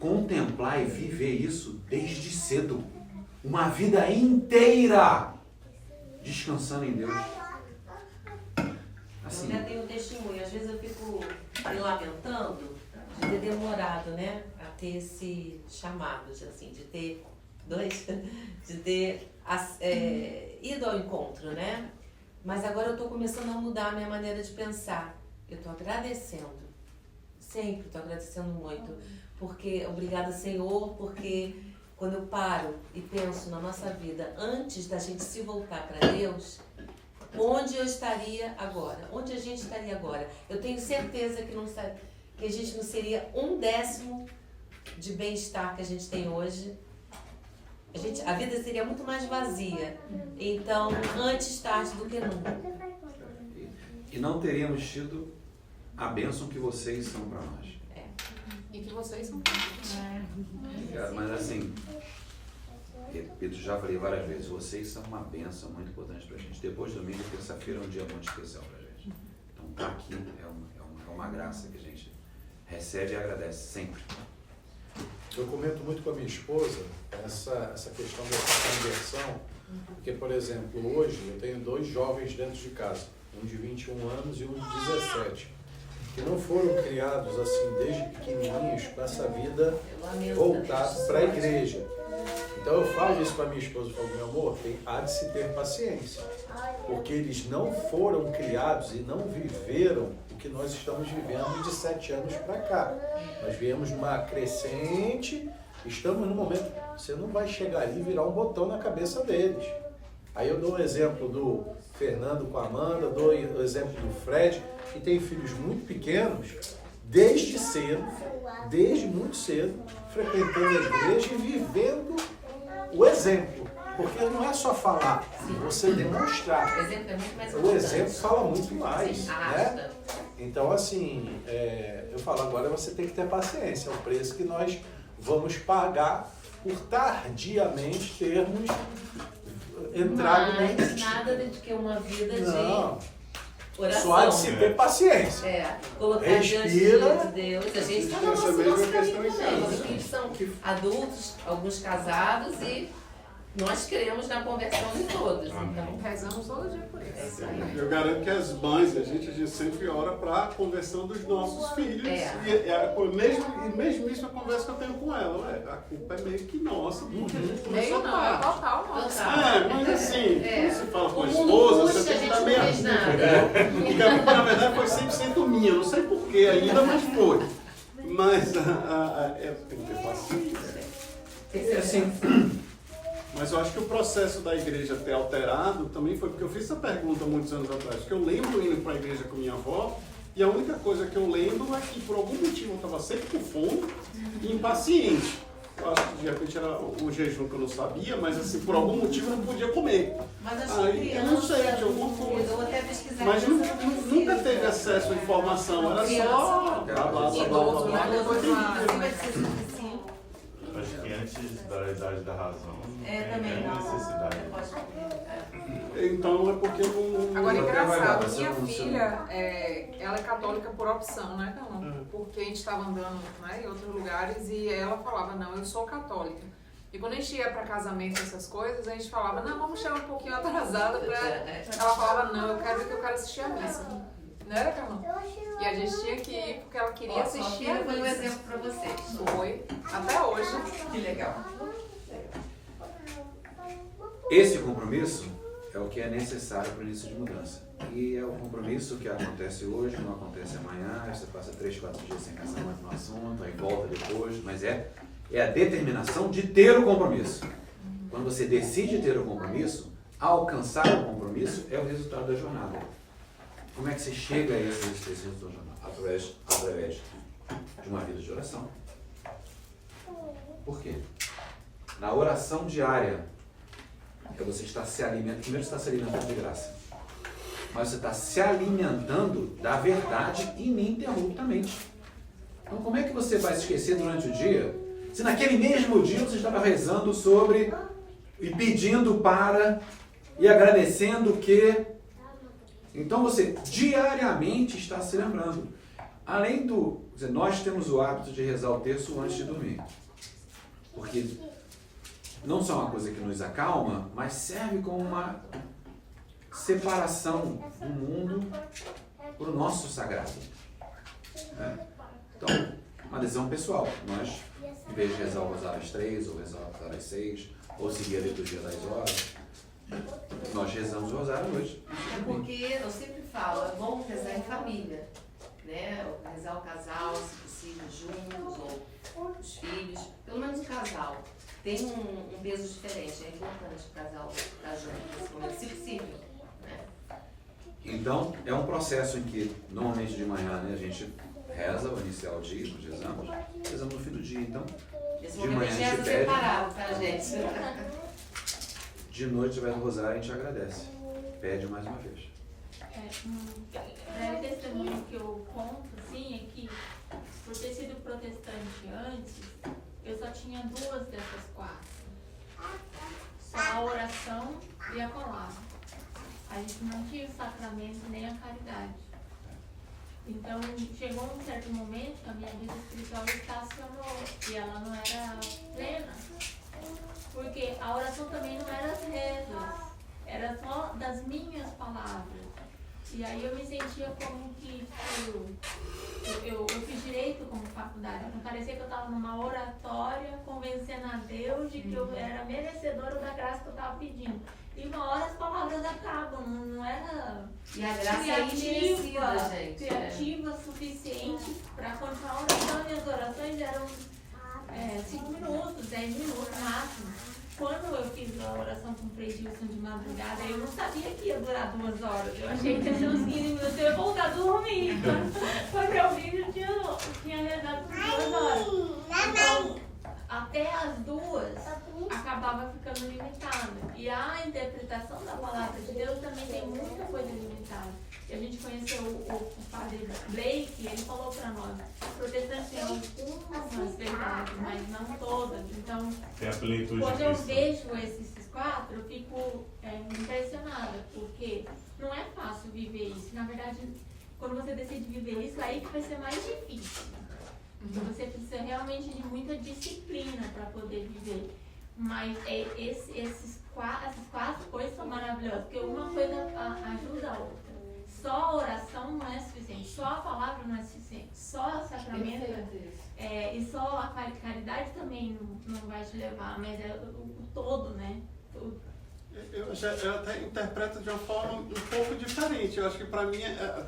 contemplar e viver isso desde cedo. Uma vida inteira descansando em Deus. Assim, eu tenho testemunho. Às vezes eu fico me lamentando de ter demorado, né, a ter esse chamado, assim, de ter ido ao encontro, né? Mas agora eu estou começando a mudar a minha maneira de pensar. Eu estou agradecendo, sempre estou agradecendo muito, porque, obrigada Senhor, porque quando eu paro e penso na nossa vida antes da gente se voltar para Deus, onde eu estaria agora? Onde a gente estaria agora? Eu tenho certeza que a gente não seria 1/10 de bem-estar que a gente tem hoje. A vida seria muito mais vazia. Então, antes tarde do que nunca. E não teríamos tido a bênção que vocês são para nós. E que vocês são para nós. Mas assim, repito, já falei várias vezes, vocês são uma bênção muito importante para a gente. Depois do domingo, terça-feira é um dia muito especial para a gente. Então, estar aqui é uma graça que a gente recebe e agradece sempre. Eu comento muito com a minha esposa essa questão dessa conversão, porque, por exemplo, hoje eu tenho 2 jovens dentro de casa, um de 21 anos e um de 17, que não foram criados assim desde pequenininhos com essa vida voltada para a igreja. Então eu falo isso para minha esposa, eu falo, meu amor, há de se ter paciência, porque eles não foram criados e não viveram o que nós estamos vivendo de 7 anos para cá. Nós viemos numa crescente, estamos no momento, você não vai chegar ali e virar um botão na cabeça deles. Aí eu dou o exemplo do Fernando com a Amanda, dou o exemplo do Fred, que tem filhos muito pequenos, desde muito cedo, frequentando a igreja e vivendo o exemplo. Porque não é só falar, você demonstrar. O exemplo é muito mais O importante. exemplo fala muito mais. Sim, né? Então, assim, eu falo, agora você tem que ter paciência. É o preço que nós vamos pagar por tardiamente termos entrado Mas nada de que uma vida de oração. Só há de se ter paciência. Colocar Respira. diante de Deus. A gente está no Essa nosso mesma caminho questão em também. casa. Os filhos são adultos, alguns casados, e nós cremos na conversão de todos. Então, Rezamos todo dia por isso. Eu garanto que as mães, a gente sempre ora para a conversão dos nossos filhos. E mesmo isso é a conversa que eu tenho com ela. A culpa é meio que nossa. Meio não, é total nossa. Mas assim, quando você fala com a esposa, você tem que dar meia culpa. Porque a culpa, na verdade, foi 100% minha. Não sei porquê ainda, mas foi. Mas tem que ter paciência. Assim, mas eu acho que o processo da igreja ter alterado também foi porque eu fiz essa pergunta muitos anos atrás. Porque eu lembro indo para a igreja com minha avó e a única coisa que eu lembro é que por algum motivo eu estava sempre com fome e impaciente. Eu acho que de repente era um jejum que eu não sabia, mas assim, por algum motivo eu não podia comer. mas acho que Eu não sei, de alguma coisa. Mas nunca teve acesso à informação, era só blá blá blá blá blá. Acho que antes da idade da razão, também não não. necessidade. Então é porque eu não... Agora, engraçado, você minha não- filha, ela é católica por opção, né, Carlão? Porque a gente estava andando, né, em outros lugares e ela falava, não, eu sou católica. E quando a gente ia para casamento, essas coisas, a gente falava, não, vamos chegar um pouquinho atrasada pra... Ela falava, não, eu quero assistir a missa. Não era, Carlão? E a gente tinha que ir porque ela queria assistir a Foi um missa. exemplo para vocês. Foi, até hoje. Que legal. esse compromisso é o que é necessário para o início de mudança. E é o compromisso que acontece hoje, não acontece amanhã, você passa 3, 4 dias sem pensar mais no assunto, aí volta depois, mas é a determinação de ter o compromisso. Quando você decide ter o compromisso, alcançar o compromisso é o resultado da jornada. Como é que você chega a esse resultado? Através de uma vida de oração. Por quê? Na oração diária, você está se alimentando, primeiro você está se alimentando de graça, mas você está se alimentando da verdade ininterruptamente. Então como é que você vai se esquecer durante o dia, se naquele mesmo dia você estava rezando sobre, e pedindo para, e agradecendo que... Então você diariamente está se lembrando. Além do... Quer dizer, nós temos o hábito de rezar o terço antes de dormir. Porque não só é uma coisa que nos acalma, mas serve como uma separação do mundo para o nosso sagrado. Então, uma decisão pessoal. Nós, em vez de rezar o rosário às 3, ou rezar o rosário às 6, ou seguir a liturgia das horas, nós rezamos o rosário à noite. É porque eu sempre falo, é bom rezar em família, né? Rezar o casal, se possível, juntos, ou os filhos, pelo menos o casal. Tem um peso diferente, é importante o casal estar junto, se possível, né? Então, é um processo em que, normalmente de manhã, né, a gente reza, o iniciar o dia, nós rezamos no fim do dia. Então, esse de manhã a gente pede, separado, tá, gente? de noite, através do rosário, a gente agradece. Pede mais uma vez. Um breve testemunho que eu conto, assim, é que por ter sido protestante antes, eu só tinha 2 dessas 4. Só a oração e a palavra. A gente não tinha o sacramento nem a caridade. Então, chegou um certo momento que a minha vida espiritual estacionou e ela não era plena. Porque a oração também não era as rezas, era só das minhas palavras. E aí eu me sentia como que eu fiz direito como faculdade. Então parecia que eu estava numa oratória convencendo a Deus de que eu era merecedora da graça que eu estava pedindo. E uma hora as palavras acabam, não era e a graça é imerecida, gente. Criativa suficiente para continuar orando. E as orações eram 5 minutos, 10 minutos máximo. Quando eu fiz a oração com o Frei Gilson de madrugada, eu não sabia que ia durar 2 horas. Eu achei que ia ser uns 15 minutos e eu ia voltar a dormir. Foi meu vídeo, tinha rezado por 2 horas. Então, até as 2 acabava ficando limitado. E a interpretação da palavra de Deus também tem muita coisa limitada. E a gente conheceu o padre Blake e ele falou para nós, os protestantes têm algumas verdades, mas não todas. Então, quando eu vejo esses 4, eu fico impressionada, porque não é fácil viver isso. Na verdade, quando você decide viver isso, aí que vai ser mais difícil. Então, você precisa realmente de muita disciplina para poder viver. Mas essas 4 coisas são maravilhosas, porque uma coisa ajuda a outra. Só a oração não é suficiente, só a palavra não é suficiente, só o sacramento e só a caridade também não vai te levar, mas é o todo, né? Tudo. Eu até interpreto de uma forma um pouco diferente. Eu acho que pra mim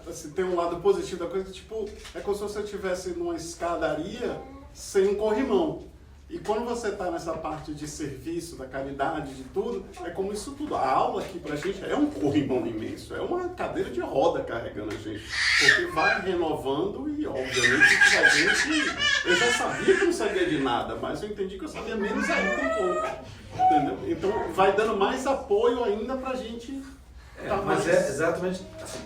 assim, tem um lado positivo da coisa, tipo, é como se eu estivesse numa escadaria sem um corrimão. E quando você está nessa parte de serviço, da caridade, de tudo, é como isso tudo. A aula aqui pra gente é um corrimão imenso, é uma cadeira de roda carregando a gente. Porque vai renovando e, obviamente, a gente... Eu já sabia que eu não sabia de nada, mas eu entendi que eu sabia menos ainda um pouco. Entendeu? Então, vai dando mais apoio ainda pra gente... Mas é exatamente assim.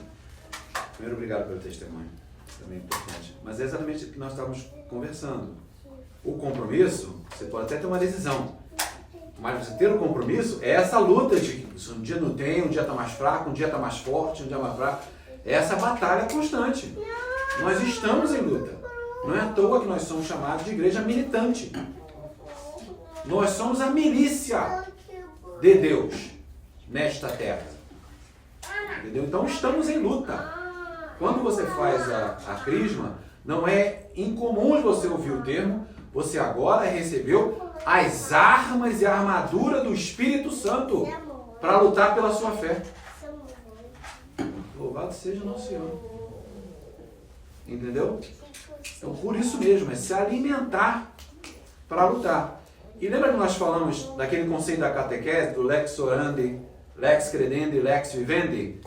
Primeiro, obrigado pelo testemunho, também é importante. Mas é exatamente o que nós estávamos conversando. O compromisso, você pode até ter uma decisão, mas você ter o compromisso é essa luta de que um dia não tem, um dia está mais fraco, um dia está mais forte, um dia mais fraco. É essa batalha constante. Nós estamos em luta. Não é à toa que nós somos chamados de igreja militante. Nós somos a milícia de Deus nesta terra. Entendeu? Então estamos em luta. Quando você faz a crisma, não é incomum você ouvir o termo, você agora recebeu as armas e a armadura do Espírito Santo para lutar pela sua fé. Louvado seja o nosso Senhor. Entendeu? Então, por isso mesmo, é se alimentar para lutar. E lembra que nós falamos daquele conceito da catequese, do lex orandi, lex credendi, lex vivendi?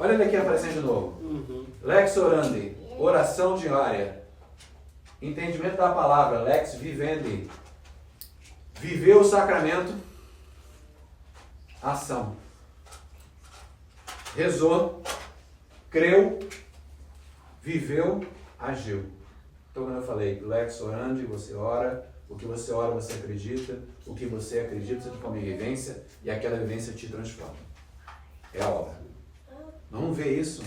Olha ele aqui aparecendo de novo. Lex orandi, oração diária. Entendimento da palavra, lex vivendi. Viveu o sacramento, ação. Rezou, creu, viveu, agiu. Então, quando eu falei lex orandi, você ora, o que você ora você acredita, o que você acredita você transforma em vivência e aquela vivência te transforma. É a obra. Vamos ver isso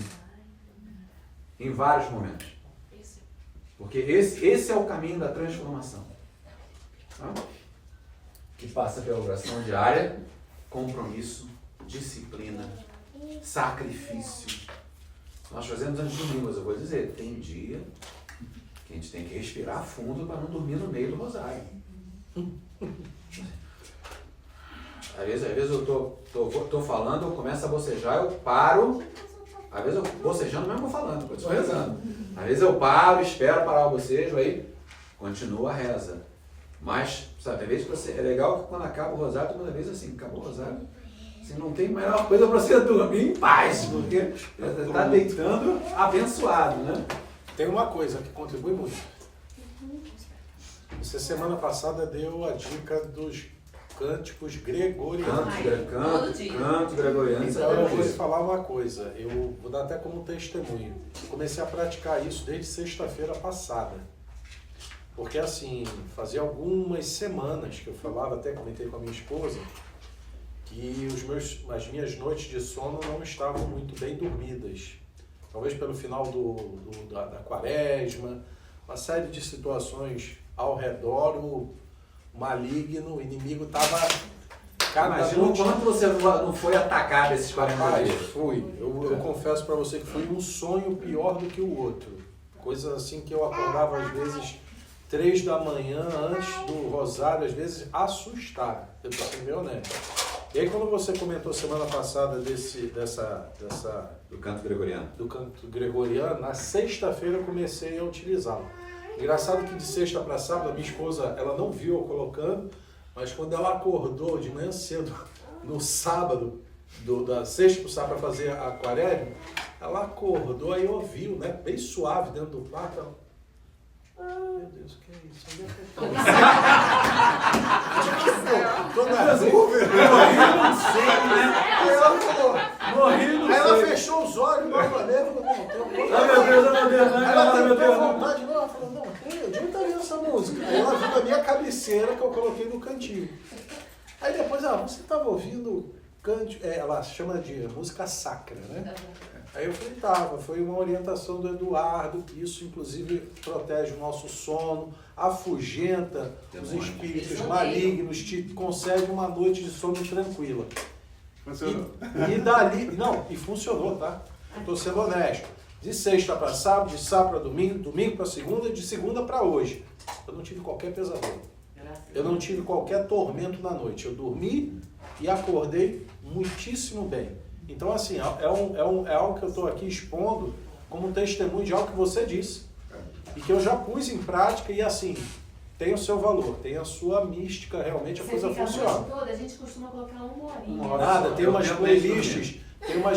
em vários momentos. Porque esse é o caminho da transformação. Tá? Que passa pela oração diária, compromisso, disciplina, sacrifício. Nós fazemos antes de domingo, mas eu vou dizer, tem dia que a gente tem que respirar fundo para não dormir no meio do rosário. Às vezes eu tô falando, eu começo a bocejar, eu paro. Às vezes eu bocejando mesmo falando, eu estou rezando. Às vezes eu paro, espero parar o bocejo, aí continua a reza. Mas, sabe, às vezes é legal que quando acaba o rosário, toda vez assim, acabou o rosário, você não tem melhor coisa para você dormir em paz, porque está deitando abençoado, né? Tem uma coisa que contribui muito. Você semana passada deu a dica dos cânticos gregorianos. Cantos gregorianos. Então eu vou lhe falar uma coisa, eu vou dar até como testemunho. Eu comecei a praticar isso desde sexta-feira passada. Porque assim, fazia algumas semanas que eu falava, até comentei com a minha esposa, que as minhas noites de sono não estavam muito bem dormidas. Talvez pelo final da quaresma, uma série de situações ao redor, o maligno, o inimigo estava... Imagina o quanto você não foi atacado esses 40 dias. Fui. Eu confesso para você que foi um sonho pior do que o outro. Coisas assim que eu acordava às vezes 3 da manhã antes do rosário, às vezes assustado. Eu preciso ser meio honesto. E aí quando você comentou semana passada do canto gregoriano. Do canto gregoriano, na sexta-feira eu comecei a utilizá-lo. Engraçado que de sexta para sábado, a minha esposa, ela não viu eu colocando, mas quando ela acordou de manhã cedo, no sábado, da sexta para o sábado para fazer a quaresma, ela acordou, aí ouviu, né, bem suave dentro do quarto, ela... meu Deus, o que é isso? Onde é que eu tô? Tô na dúvida. Aí ela fechou os olhos, novamente, falou, não, ela tentou voltar de novo, ela falou, não, eu devia estar vendo essa música. Aí ela viu na minha cabeceira que eu coloquei no cantinho. Aí depois, você estava ouvindo cântico, ela chama de música sacra, né? Aí eu falei, foi uma orientação do Eduardo, isso inclusive protege o nosso sono, afugenta os espíritos malignos, te concede uma noite de sono tranquila. Funcionou. E dali, e funcionou, tá? Eu tô sendo honesto. De sexta para sábado, de sábado para domingo, domingo para segunda, de segunda para hoje. Eu não tive qualquer pesadelo. Eu não tive qualquer tormento na noite. Eu dormi e acordei muitíssimo bem. Então, assim, é algo que eu estou aqui expondo como um testemunho de algo que você disse. E que eu já pus em prática e, assim, tem o seu valor, tem a sua mística, realmente a coisa funciona. Toda, a gente costuma colocar uma horinha. Nada, tem umas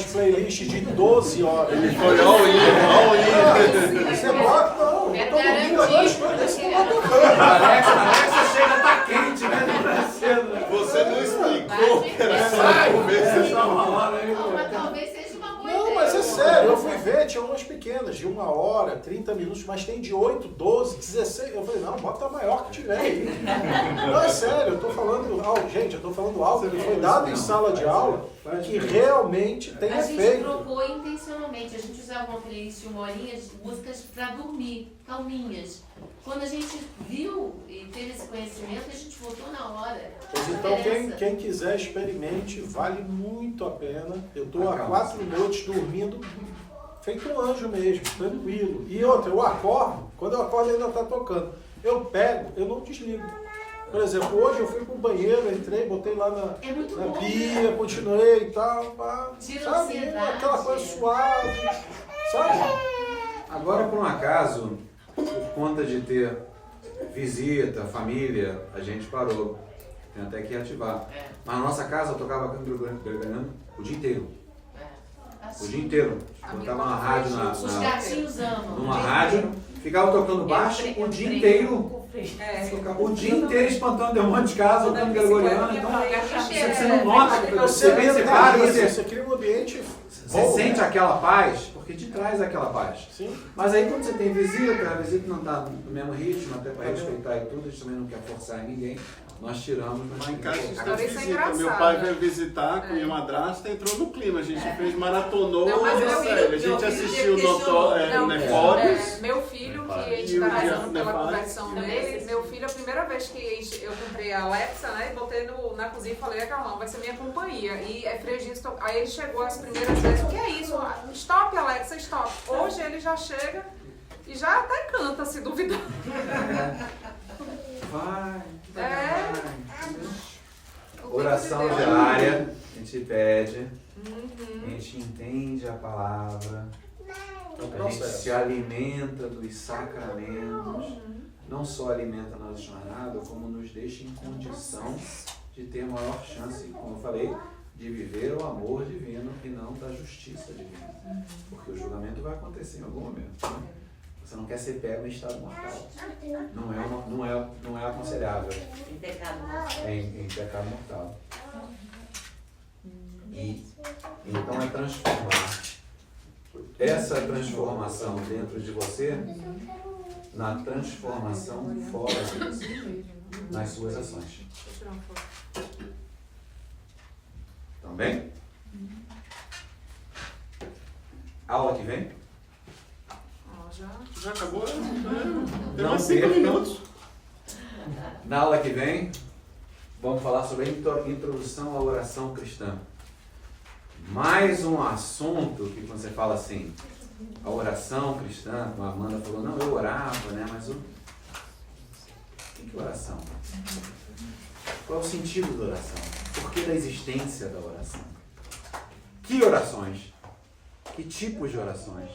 playlists de 12 horas. Ele foi all-in. Você bota, não. É Eu tô dormindo agora, esse não vai tocar. Alexa chega, tá quente, né? Você não explicou que era essa conversa. Mas talvez seja uma boa ideia. Não, mas é sério, eu fui ver, tinha umas pequenas, de 1 hora, 30 minutos, mas tem de 8, 12, 16. Eu falei, não, bota a maior que tiver aí. Não, é sério, eu tô falando algo que foi dado em sala de aula que realmente tem A gente efeito. trocou intencionalmente, a gente usava uma playlist de 1 horinha de músicas para dormir, calminhas. Quando a gente viu e teve esse conhecimento, a gente voltou na hora. Pois então, quem quiser, experimente, vale muito a pena. Eu estou há 4 noites dormindo, feito um anjo mesmo, tranquilo. E outra, eu acordo, quando eu acordo ainda está tocando. Eu pego, eu não desligo. Por exemplo, hoje eu fui pro banheiro, entrei, botei lá na pia, continuei e tal, sabe? Aquela coisa suave, sabe? Agora, por um acaso, por conta de ter visita, família, a gente parou. Tem até que ativar. Mas na nossa casa eu tocava canto gregoriano o dia inteiro. O dia inteiro. Botava uma rádio Os gatinhos amam. numa rádio, ficava tocando baixo o dia inteiro. O dia inteiro espantando demônio de casa, tocando gregoriano. Então, você não nota que você vem, você para, Você cria um ambiente. você sente aquela paz, porque te traz aquela paz. Sim. Mas aí quando você tem visita, a visita não está no mesmo ritmo, até para respeitar e tudo, a gente também não quer forçar em ninguém. Nós tiramos, mas Lá em casa a gente Agora teve isso é visita. engraçado, Meu pai né? veio visitar com minha madrasta, entrou no clima. A gente fez maratonou Não, mas a meu série. A filho- gente meu assistiu filho o Doutor Não, Nefólios. meu filho, que a gente E o tá dia passando pela Nefálios. conversão dele, meu filho, a primeira vez que eu comprei a Alexa, né, botei na cozinha e falei, Carlão, vai ser minha companhia. E é freguiça. Aí ele chegou as primeiras vezes, o que é isso? Stop, Alexa, stop. Hoje ele já chega e já até canta, se duvidar. vai. É. Oração O tempo de Deus. diária, a gente pede, Uhum. a gente entende a palavra, É um a gente processo. se alimenta dos sacramentos, não só alimenta a nossa jornada, como nos deixa em condição de ter maior chance, como eu falei, de viver o amor divino e não da justiça divina. Porque o julgamento vai acontecer em algum momento. Né? Você não quer ser pego em estado mortal. Não é aconselhável Em pecado mortal. em pecado mortal. E então é transformar essa transformação dentro de você na transformação fora de você, nas suas ações. Deixa eu tirar uma foto. Então, bem? Aula que vem? Ó, Já acabou? Tem Não mais 5 perca. minutos. Na aula que vem, vamos falar sobre a introdução à oração cristã. Mais um assunto que quando você fala assim, a oração cristã, como a Amanda falou, não, eu orava, né? Mas o que é oração? Qual é o sentido da oração? Por que da existência da oração? Que orações? Que tipos de orações?